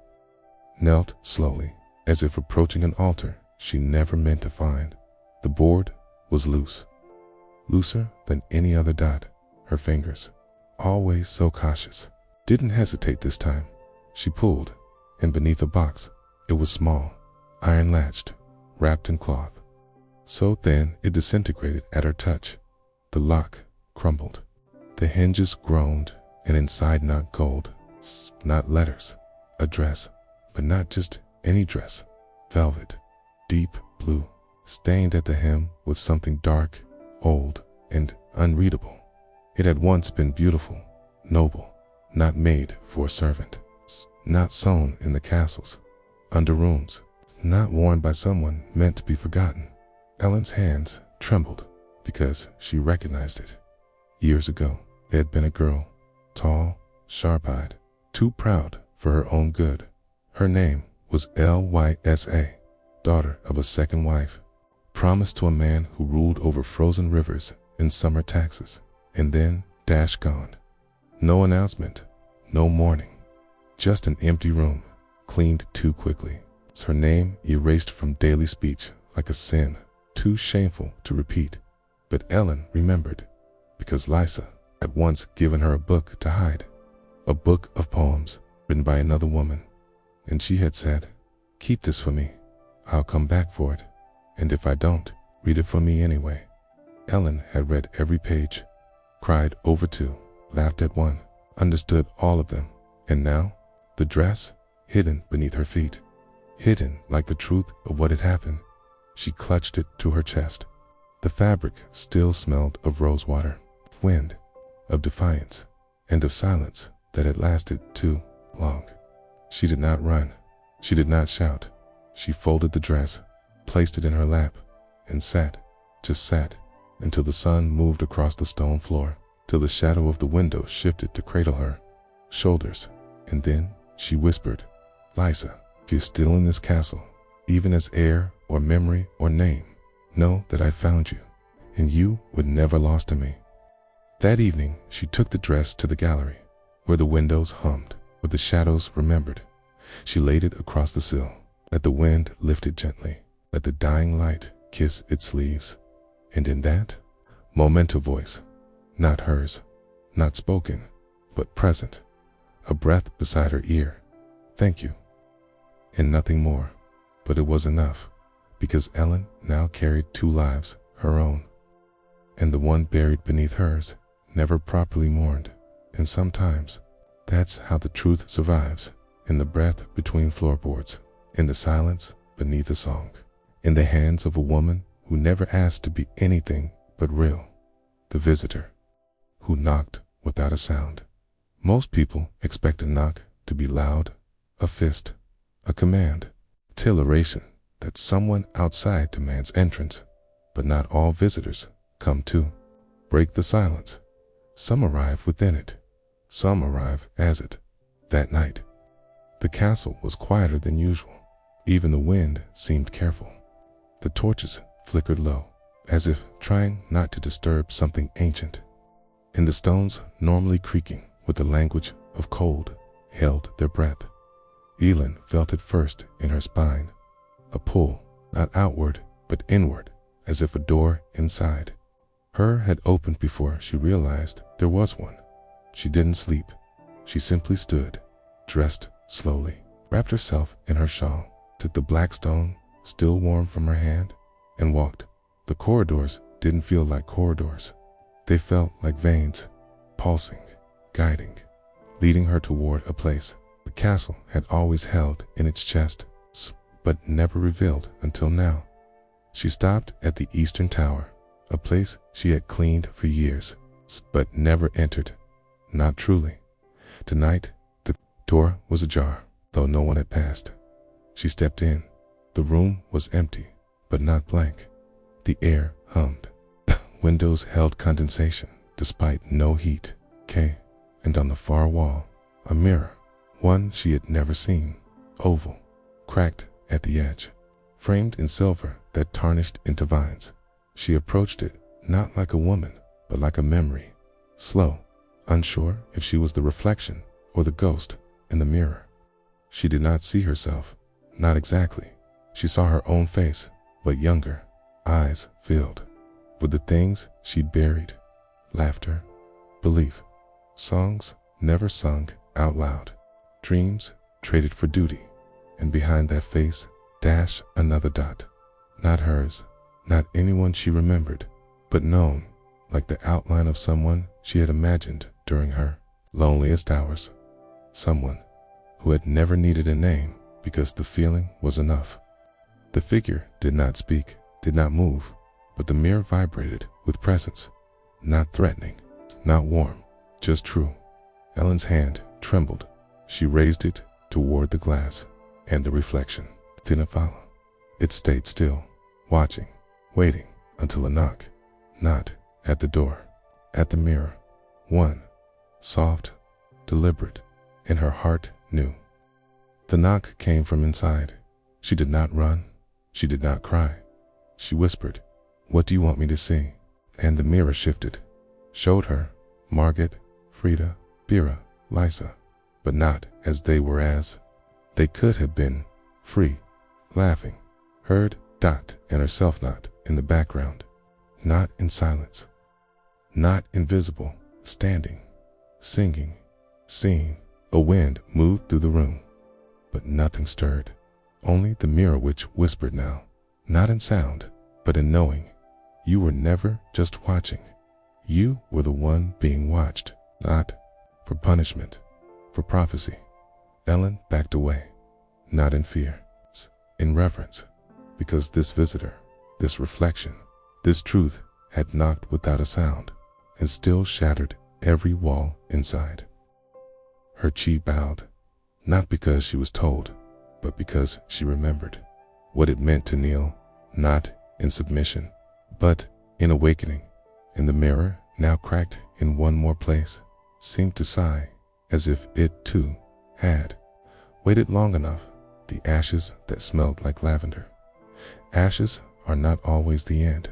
knelt slowly, as if approaching an altar she never meant to find. The board was loose, looser than any other dot. Her fingers, always so cautious, didn't hesitate this time. She pulled, and beneath a box, it was small, iron-latched, wrapped in cloth, so thin it disintegrated at her touch. The lock crumbled, the hinges groaned, and inside not gold, not letters, a dress, but not just any dress, velvet, deep blue, stained at the hem with something dark, old, and unreadable. It had once been beautiful, noble, not made for a servant, not sewn in the castles, under rooms, not worn by someone meant to be forgotten. Ellen's hands trembled because she recognized it. Years ago, there had been a girl, tall, sharp-eyed, too proud for her own good. Her name was Lysa, daughter of a second wife, promised to a man who ruled over frozen rivers and summer taxes, and then gone. No announcement, no mourning, just an empty room, cleaned too quickly. Her name erased from daily speech like a sin, too shameful to repeat. But Ellen remembered, because Lysa had once given her a book to hide, a book of poems written by another woman, and she had said, "Keep this for me, I'll come back for it, and if I don't, read it for me anyway." Ellen had read every page, cried over two, laughed at one, understood all of them, and now, the dress, hidden beneath her feet, hidden like the truth of what had happened, she clutched it to her chest. The fabric still smelled of rosewater, wind, of defiance, and of silence that had lasted too long. She did not run, she did not shout. She folded the dress, placed it in her lap, and sat, just sat, until the sun moved across the stone floor, till the shadow of the window shifted to cradle her shoulders, and then she whispered, "Lysa, if you're still in this castle, even as heir or memory or name, know that I found you, and you were never lost to me." That evening she took the dress to the gallery, where the windows hummed, where the shadows remembered. She laid it across the sill, let the wind lift it gently, let the dying light kiss its leaves, and in that moment a voice, not hers, not spoken, but present, a breath beside her ear, "Thank you," and nothing more. But it was enough, because Ellen now carried two lives, her own, and the one buried beneath hers, never properly mourned. And sometimes, that's how the truth survives, in the breath between floorboards, in the silence beneath a song, in the hands of a woman who never asked to be anything but real, the visitor, who knocked without a sound. Most people expect a knock to be loud, a fist, a command, declaration that someone outside demands entrance, but not all visitors come to break the silence. Some arrive within it, some arrive as it. That night, the castle was quieter than usual. Even the wind seemed careful. The torches flickered low, as if trying not to disturb something ancient. And the stones, normally creaking with the language of cold, held their breath. Elan felt it first in her spine, a pull, not outward, but inward, as if a door inside her had opened before she realized there was one. She didn't sleep. She simply stood, dressed slowly, wrapped herself in her shawl, took the black stone, still warm from her hand, and walked. The corridors didn't feel like corridors. They felt like veins, pulsing, guiding, leading her toward a place the castle had always held in its chest, but never revealed until now. She stopped at the eastern tower, a place she had cleaned for years, but never entered, not truly. Tonight, the door was ajar, though no one had passed. She stepped in. The room was empty, but not blank. The air hummed. Windows held condensation, despite no heat. And on the far wall, a mirror, one she had never seen, oval, cracked at the edge, framed in silver that tarnished into vines. She approached it, not like a woman, but like a memory, slow, unsure if she was the reflection or the ghost in the mirror. She did not see herself, not exactly. She saw her own face, but younger, eyes filled with the things she'd buried, laughter, belief, songs never sung out loud, dreams traded for duty, and behind that face dashed another dot, not hers, not anyone she remembered, but known, like the outline of someone she had imagined during her loneliest hours, someone who had never needed a name because the feeling was enough. The figure did not speak, did not move, but the mirror vibrated with presence, not threatening, not warm, just true. Ellen's hand trembled. She raised it toward the glass, and the reflection didn't follow. It stayed still, watching, waiting until a knock, not at the door, at the mirror. One, soft, deliberate, and her heart knew. The knock came from inside. She did not run. She did not cry. She whispered, "What do you want me to see?" And the mirror shifted, showed her Margaret, Frida, Bira, Lisa, but not as they were, as they could have been, free, laughing, heard, and herself not in the background, not in silence, not invisible, standing, singing, seeing. A wind moved through the room, but nothing stirred, only the mirror which whispered now, not in sound, but in knowing. You were never just watching. You were the one being watched, not for punishment, for prophecy. Ellen backed away, not in fear, in reverence, because this visitor, this reflection, this truth had knocked without a sound and still shattered every wall inside. Her cheek bowed, not because she was told, but because she remembered what it meant to kneel, not in submission, but in awakening. And the mirror, now cracked in one more place, seemed to sigh, as if it too had waited long enough. The ashes that smelled like lavender. Ashes are not always the end.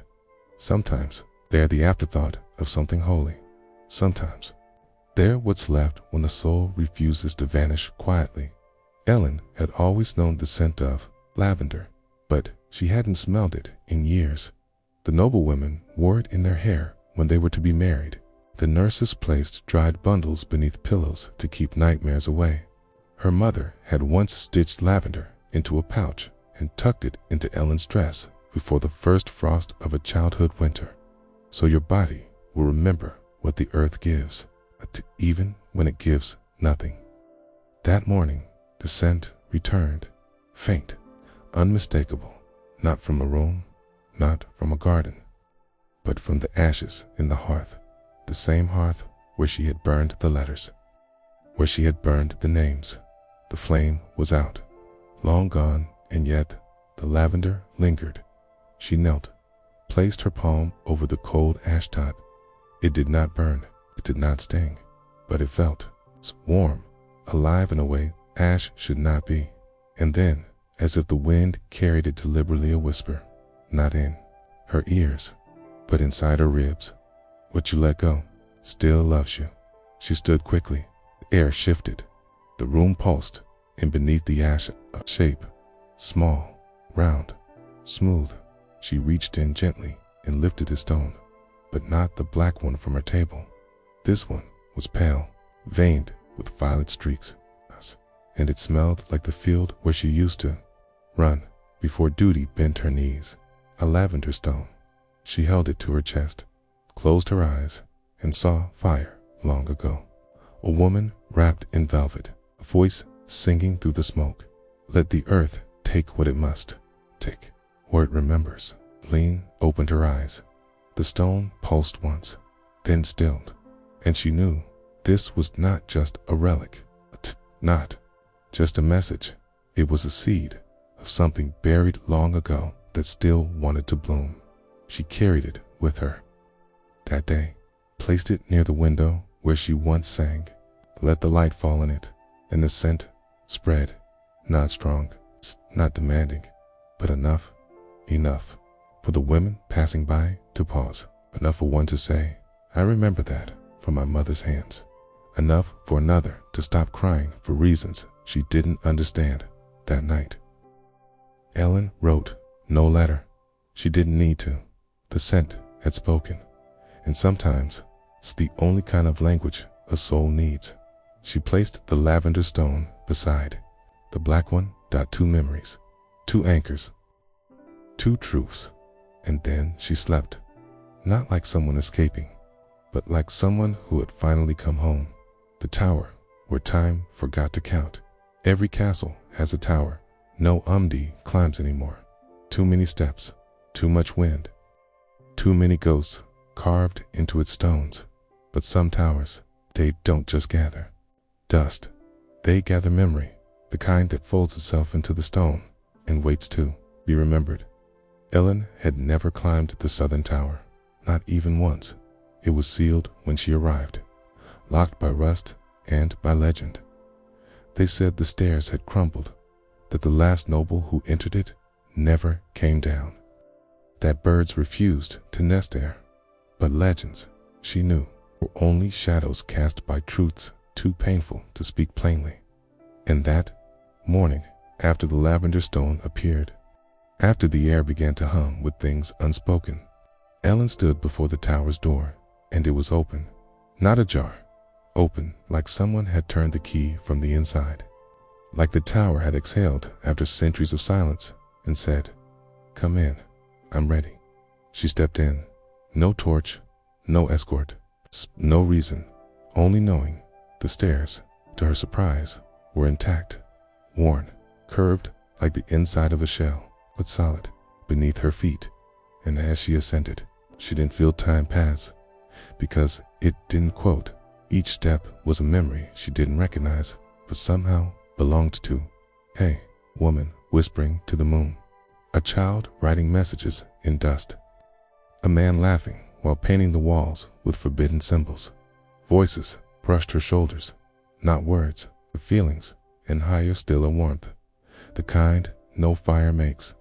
Sometimes they are the afterthought of something holy. Sometimes they're what's left when the soul refuses to vanish quietly. Ellen had always known the scent of lavender, but she hadn't smelled it in years. The noblewomen wore it in their hair when they were to be married. The nurses placed dried bundles beneath pillows to keep nightmares away. Her mother had once stitched lavender into a pouch and tucked it into Ellen's dress before the first frost of a childhood winter. So your body will remember what the earth gives, even when it gives nothing. That morning, the scent returned, faint, unmistakable, not from a room, not from a garden, but from the ashes in the hearth, the same hearth where she had burned the letters, where she had burned the names. The flame was out, long gone, and yet the lavender lingered. She knelt, placed her palm over the cold ash tot. It did not burn, it did not sting, but it felt warm, alive in a way ash should not be. And then, as if the wind carried it deliberately, a whisper, not in her ears, but inside her ribs. What you let go still loves you. She stood quickly. The air shifted. The room pulsed, and beneath the ash a shape, small, round, smooth. She reached in gently and lifted a stone, but not the black one from her table. This one was pale, veined with violet streaks, and it smelled like the field where she used to run before duty bent her knees. A lavender stone. She held it to her chest, closed her eyes, and saw fire long ago. A woman wrapped in velvet, a voice singing through the smoke. Let the earth take what it must take, where it remembers. Lean opened her eyes. The stone pulsed once, then stilled, and she knew this was not just a relic, not just a message. It was a seed of something buried long ago that still wanted to bloom. She carried it with her that day, placed it near the window where she once sang, let the light fall in it, and the scent spread, not strong, not demanding, but enough for the women passing by to pause, enough for one to say, I remember that from my mother's hands, enough for another to stop crying for reasons she didn't understand that night. Ellen wrote no letter. She didn't need to. The scent had spoken, and sometimes it's the only kind of language a soul needs. She placed the lavender stone beside the black one. 2 memories, 2 anchors, 2 truths, and then she slept, not like someone escaping, but like someone who had finally come home. The tower where time forgot to count. Every castle has a tower. No Umdi climbs anymore. Too many steps, too much wind, too many ghosts carved into its stones. But some towers, they don't just gather dust, they gather memory, the kind that folds itself into the stone and waits to be remembered. Ellen had never climbed the southern tower, not even once. It was sealed when she arrived, locked by rust and by legend. They said the stairs had crumbled, that the last noble who entered it never came down, that birds refused to nest there. But legends, she knew, were only shadows cast by truths too painful to speak plainly. And that morning, after the lavender stone appeared, after the air began to hum with things unspoken, Ellen stood before the tower's door, and it was open, not ajar, open like someone had turned the key from the inside, like the tower had exhaled after centuries of silence and said, come in, I'm ready. She stepped in, no torch, no escort, no reason, only knowing. The stairs, to her surprise, were intact, worn, curved like the inside of a shell, but solid beneath her feet. And as she ascended, she didn't feel time pass, because it didn't quote. Each step was a memory she didn't recognize, but somehow belonged to. Hey, woman whispering to the moon. A child writing messages in dust. A man laughing while painting the walls with forbidden symbols. Voices brushed her shoulders, not words, but feelings, and higher still a warmth, the kind no fire makes,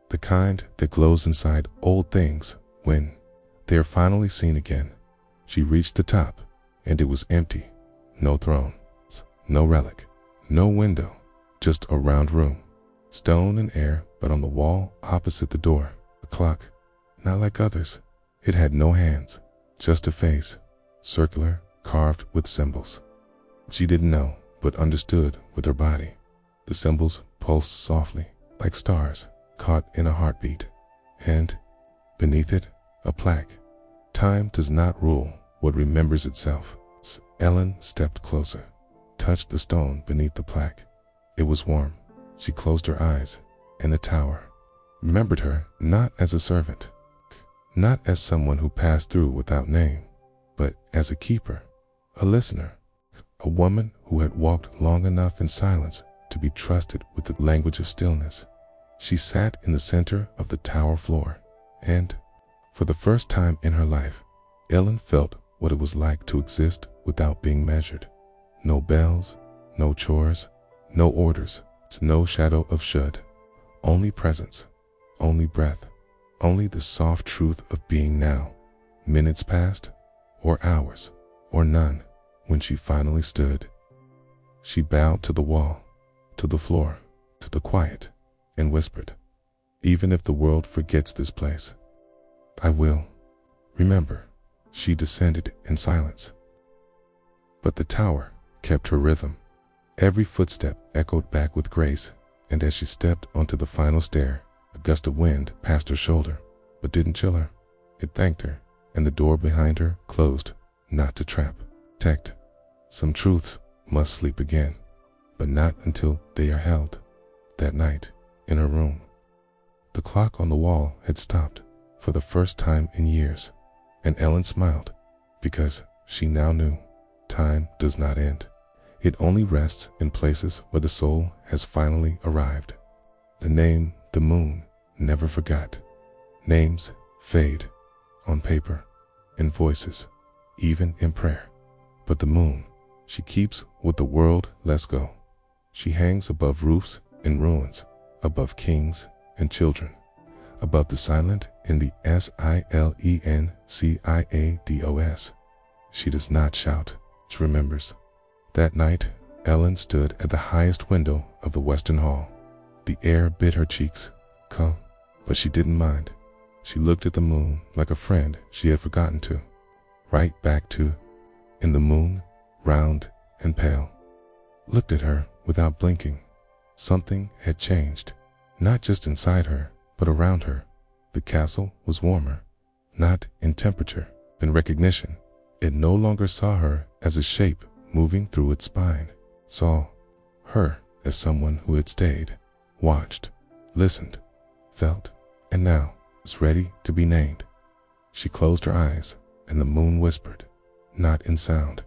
the kind that glows inside old things when they are finally seen again. She reached the top, and it was empty. No throne, no relic, no window, just a round room, stone and air, but on the wall opposite the door, a clock, not like others. It had no hands, just a face, circular, carved with symbols. She didn't know, but understood with her body. The symbols pulsed softly, like stars caught in a heartbeat. And beneath it, a plaque. Time does not rule what remembers itself. Ellen stepped closer, touched the stone beneath the plaque. It was warm. She closed her eyes, and the tower remembered her not as a servant, not as someone who passed through without name, but as a keeper, a listener, a woman who had walked long enough in silence to be trusted with the language of stillness. She sat in the center of the tower floor, and for the first time in her life, Ellen felt what it was like to exist without being measured. No bells, no chores, no orders, no shadow of should, only presence, only breath, only the soft truth of being now. Minutes passed, or hours, or none. When she finally stood, she bowed to the wall, to the floor, to the quiet, and whispered, even if the world forgets this place, I will remember. She descended in silence, but the tower kept her rhythm. Every footstep echoed back with grace, and as she stepped onto the final stair, a gust of wind passed her shoulder, but didn't chill her. It thanked her, and the door behind her closed, not to trap, protect. Some truths must sleep again, but not until they are held. That night, in her room, the clock on the wall had stopped for the first time in years, and Ellen smiled, because she now knew time does not end. It only rests in places where the soul has finally arrived. The name the moon never forgot. Names fade on paper, in voices, even in prayer. But the moon, she keeps what the world lets go. She hangs above roofs and ruins, above kings and children, above the silent in the silenciados. She does not shout, she remembers. That night, Ellen stood at the highest window of the western hall. The air bit her cheeks, cold, but she didn't mind. She looked at the moon like a friend she had forgotten to. Right back to, in the moon, round and pale. Looked at her without blinking. Something had changed, not just inside her, but around her. The castle was warmer, not in temperature, in recognition. It no longer saw her as a shape moving through its spine, saw her as someone who had stayed, watched, listened, felt, and now was ready to be named. She closed her eyes, and the moon whispered, not in sound.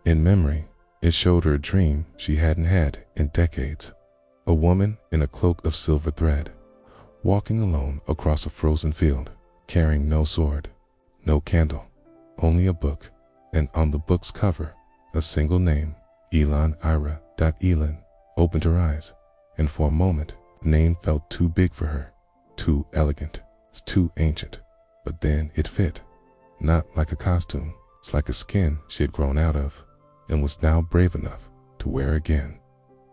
In memory, it showed her a dream she hadn't had in decades. A woman in a cloak of silver thread, walking alone across a frozen field, carrying no sword, no candle, only a book, and on the book's cover, a single name, Elanira. Elan opened her eyes, and for a moment, the name felt too big for her, too elegant, too ancient. But then it fit, not like a costume, it's like a skin she had grown out of, and was now brave enough to wear again.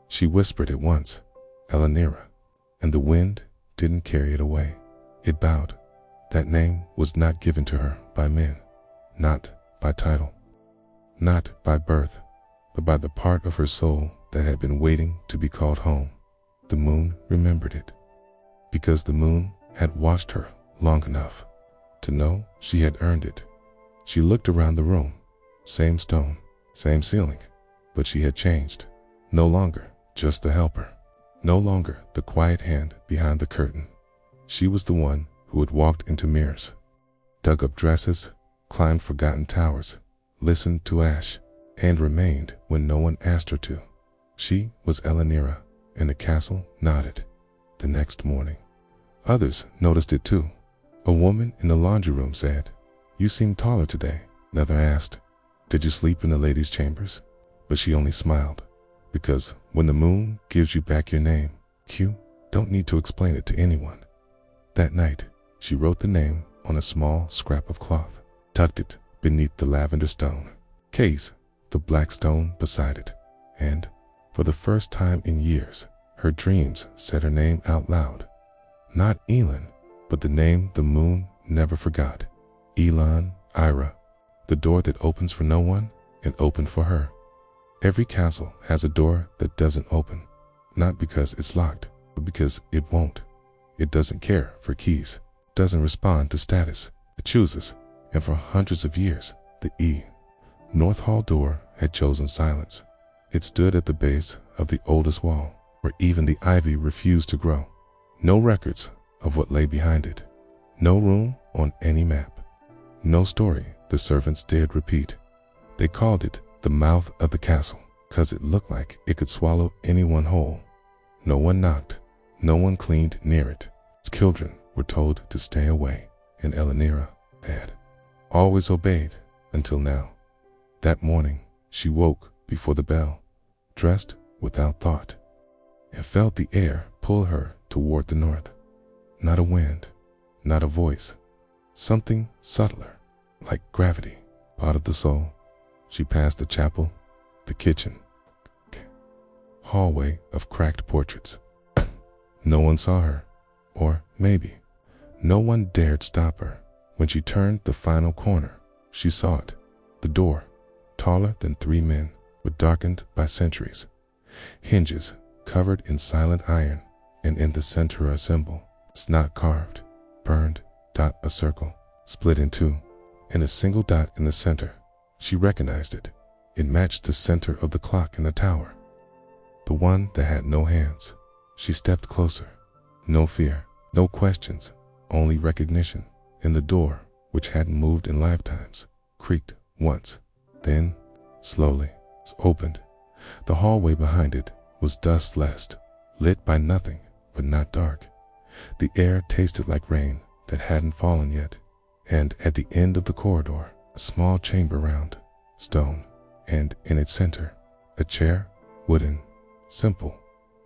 She whispered it once, Elanira, and the wind didn't carry it away. It bowed. That name was not given to her by men, not by title, not by birth, but by the part of her soul that had been waiting to be called home. The moon remembered it, because the moon had watched her long enough to know she had earned it. She looked around the room, same stone, same ceiling, but she had changed. No longer just the helper, no longer the quiet hand behind the curtain. She was the one who had walked into mirrors, dug up dresses, climbed forgotten towers, listened to ash, and remained when no one asked her to. She was Elanira, and the castle nodded. The next morning, others noticed it too. A woman in the laundry room said, "You seem taller today." Another asked, "Did you sleep in the ladies' chambers?" But she only smiled, because when the moon gives you back your name, you don't need to explain it to anyone. That night, she wrote the name on a small scrap of cloth, tucked it beneath the lavender stone case, the black stone beside it, and, for the first time in years, her dreams said her name out loud. Not Elan, but the name the moon never forgot. Elanira, the door that opens for no one and opened for her. Every castle has a door that doesn't open, not because it's locked, but because it won't. It doesn't care for keys, doesn't respond to status, it chooses, and for hundreds of years, the North Hall door had chosen silence. It stood at the base of the oldest wall, where even the ivy refused to grow. No records of what lay behind it, no room on any map, no story the servants dared repeat. They called it the mouth of the castle, because it looked like it could swallow anyone whole. No one knocked, no one cleaned near it. Its children were told to stay away, and Elanira had always obeyed until now. That morning, she woke before the bell, dressed without thought, and felt the air pull her toward the north. Not a wind, not a voice, something subtler, like gravity, part of the soul. She passed the chapel, the kitchen, hallway of cracked portraits. No one saw her, or maybe no one dared stop her. When she turned the final corner, she saw it, the door, taller than 3 men, but darkened by centuries. hinges covered in silent iron, and in the center a symbol. It's not carved, burned, dot a circle, split in two, and a single dot in the center. She recognized it. It matched the center of the clock in the tower, the one that had no hands. She stepped closer. No fear, no questions, only recognition. And the door, which hadn't moved in lifetimes, creaked once, then, slowly, opened. The hallway behind it was dust-lessed, lit by nothing, but not dark. The air tasted like rain that hadn't fallen yet. And at the end of the corridor, a small chamber round, stone, and in its center, a chair, wooden, simple,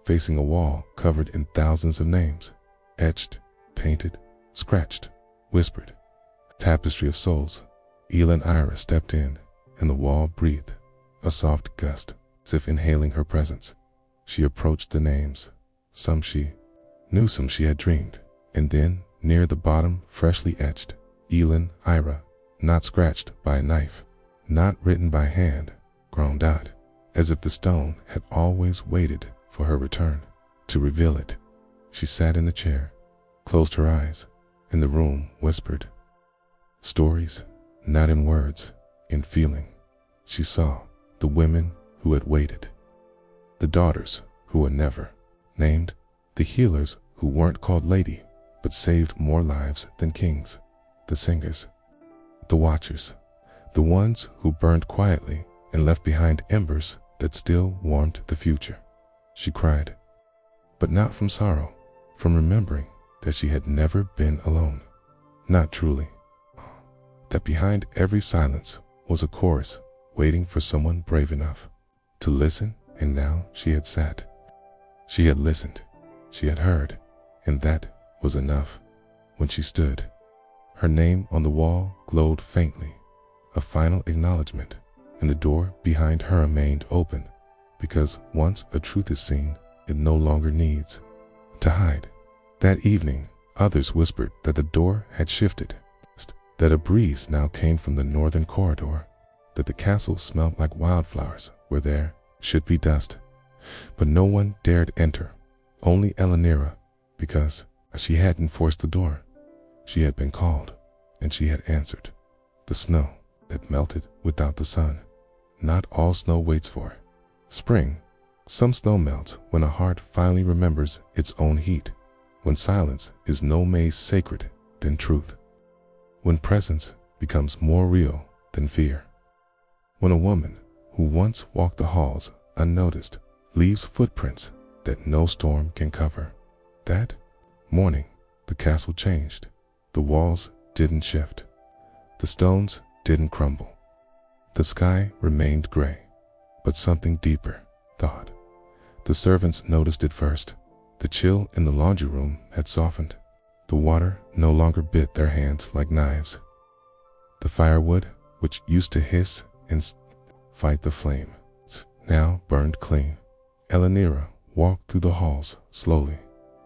facing a wall covered in thousands of names, etched, painted, scratched, whispered. Tapestry of souls. Elanira stepped in, and the wall breathed, a soft gust, as if inhaling her presence. She approached the names. Some she knew, some she had dreamed. And then, near the bottom, freshly etched, Elanira, not scratched by a knife, not written by hand, grown dot, as if the stone had always waited for her return to reveal it. She sat in the chair, closed her eyes, and the room whispered. Stories, not in words, in feeling. She saw the women who had waited, the daughters who were never named, the healers who weren't called lady but saved more lives than kings, the singers, the watchers, the ones who burned quietly and left behind embers that still warmed the future. She cried, but not from sorrow, from remembering that she had never been alone. Not truly. That behind every silence was a chorus waiting for someone brave enough to listen, and now she had sat. She had listened, she had heard, and that was enough. When she stood, her name on the wall glowed faintly, a final acknowledgement, and the door behind her remained open, because once a truth is seen, it no longer needs to hide. That evening, others whispered that the door had shifted, that a breeze now came from the northern corridor, that the castle smelled like wildflowers where there should be dust. But no one dared enter, only Elanira, because she hadn't forced the door. She had been called, and she had answered. The snow that melted without the sun. Not all snow waits for spring. Some snow melts when a heart finally remembers its own heat, when silence is no more sacred than truth, when presence becomes more real than fear, when a woman who once walked the halls unnoticed leaves footprints that no storm can cover. That morning, the castle changed. The walls didn't shift. The stones didn't crumble. The sky remained gray, but something deeper thawed. The servants noticed it first. The chill in the laundry room had softened. The water no longer bit their hands like knives. The firewood, which used to hiss and fight the flame, now burned clean. Elanira walked through the halls slowly,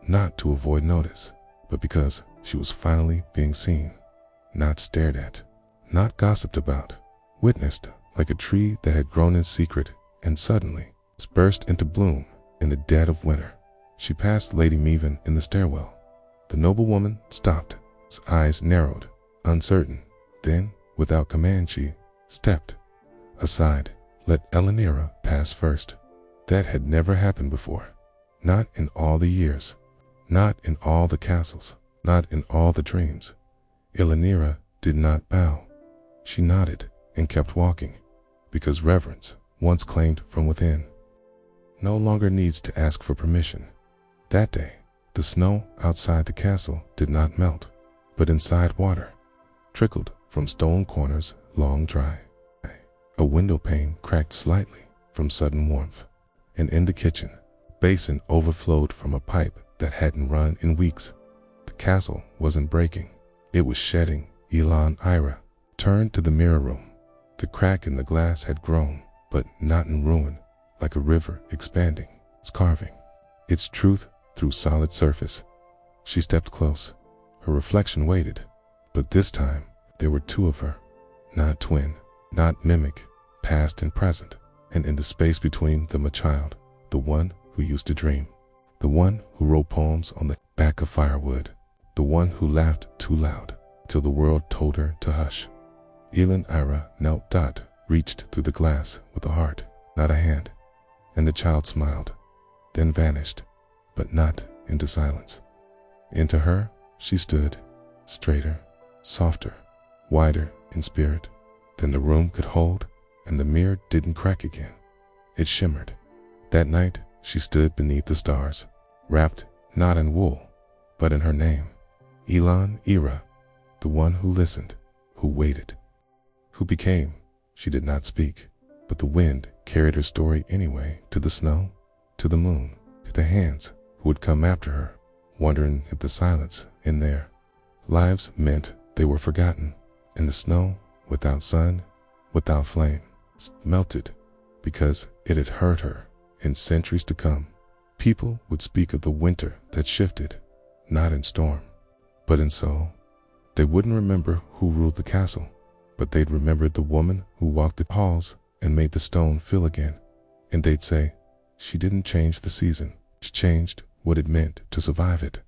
not to avoid notice, but because she was finally being seen, not stared at, not gossiped about, witnessed like a tree that had grown in secret and suddenly burst into bloom in the dead of winter. She passed Lady Meven in the stairwell. The noblewoman stopped, his eyes narrowed, uncertain. Then, without command, she stepped aside, let Elanira pass first. That had never happened before. Not in all the years. Not in all the castles. Not in all the dreams. Elanira did not bow. She nodded and kept walking, because reverence, once claimed from within, no longer needs to ask for permission. That day, the snow outside the castle did not melt, but inside water trickled from stone corners long dry. A window pane cracked slightly from sudden warmth, and in the kitchen, a basin overflowed from a pipe that hadn't run in weeks. The castle wasn't breaking, it was shedding. Elanira turned to the mirror room. The crack in the glass had grown, but not in ruin, like a river expanding, its carving its truth through solid surface. She stepped close. Her reflection waited, but this time there were two of her, not twin, not mimic, past and present, and in the space between them a child, the one who used to dream, the one who wrote poems on the back of firewood, the one who laughed too loud till the world told her to hush. Elanira knelt. Reached through the glass with a heart, not a hand, and the child smiled, then vanished, but not into silence. Into her she stood, straighter, softer, wider in spirit than the room could hold, and the mirror didn't crack again. It shimmered. That night she stood beneath the stars, wrapped not in wool, but in her name, Elanira, the one who listened, who waited, who became. She did not speak, but the wind carried her story anyway, to the snow, to the moon, to the hands who would come after her, wondering if the silence in their lives meant they were forgotten. And the snow, without sun, without flame, melted because it had hurt her. In centuries to come, people would speak of the winter that shifted, not in storm, but in soul. They wouldn't remember who ruled the castle, but they'd remember the woman who walked the halls and made the stone feel again. And they'd say, she didn't change the season, she changed what it meant to survive it.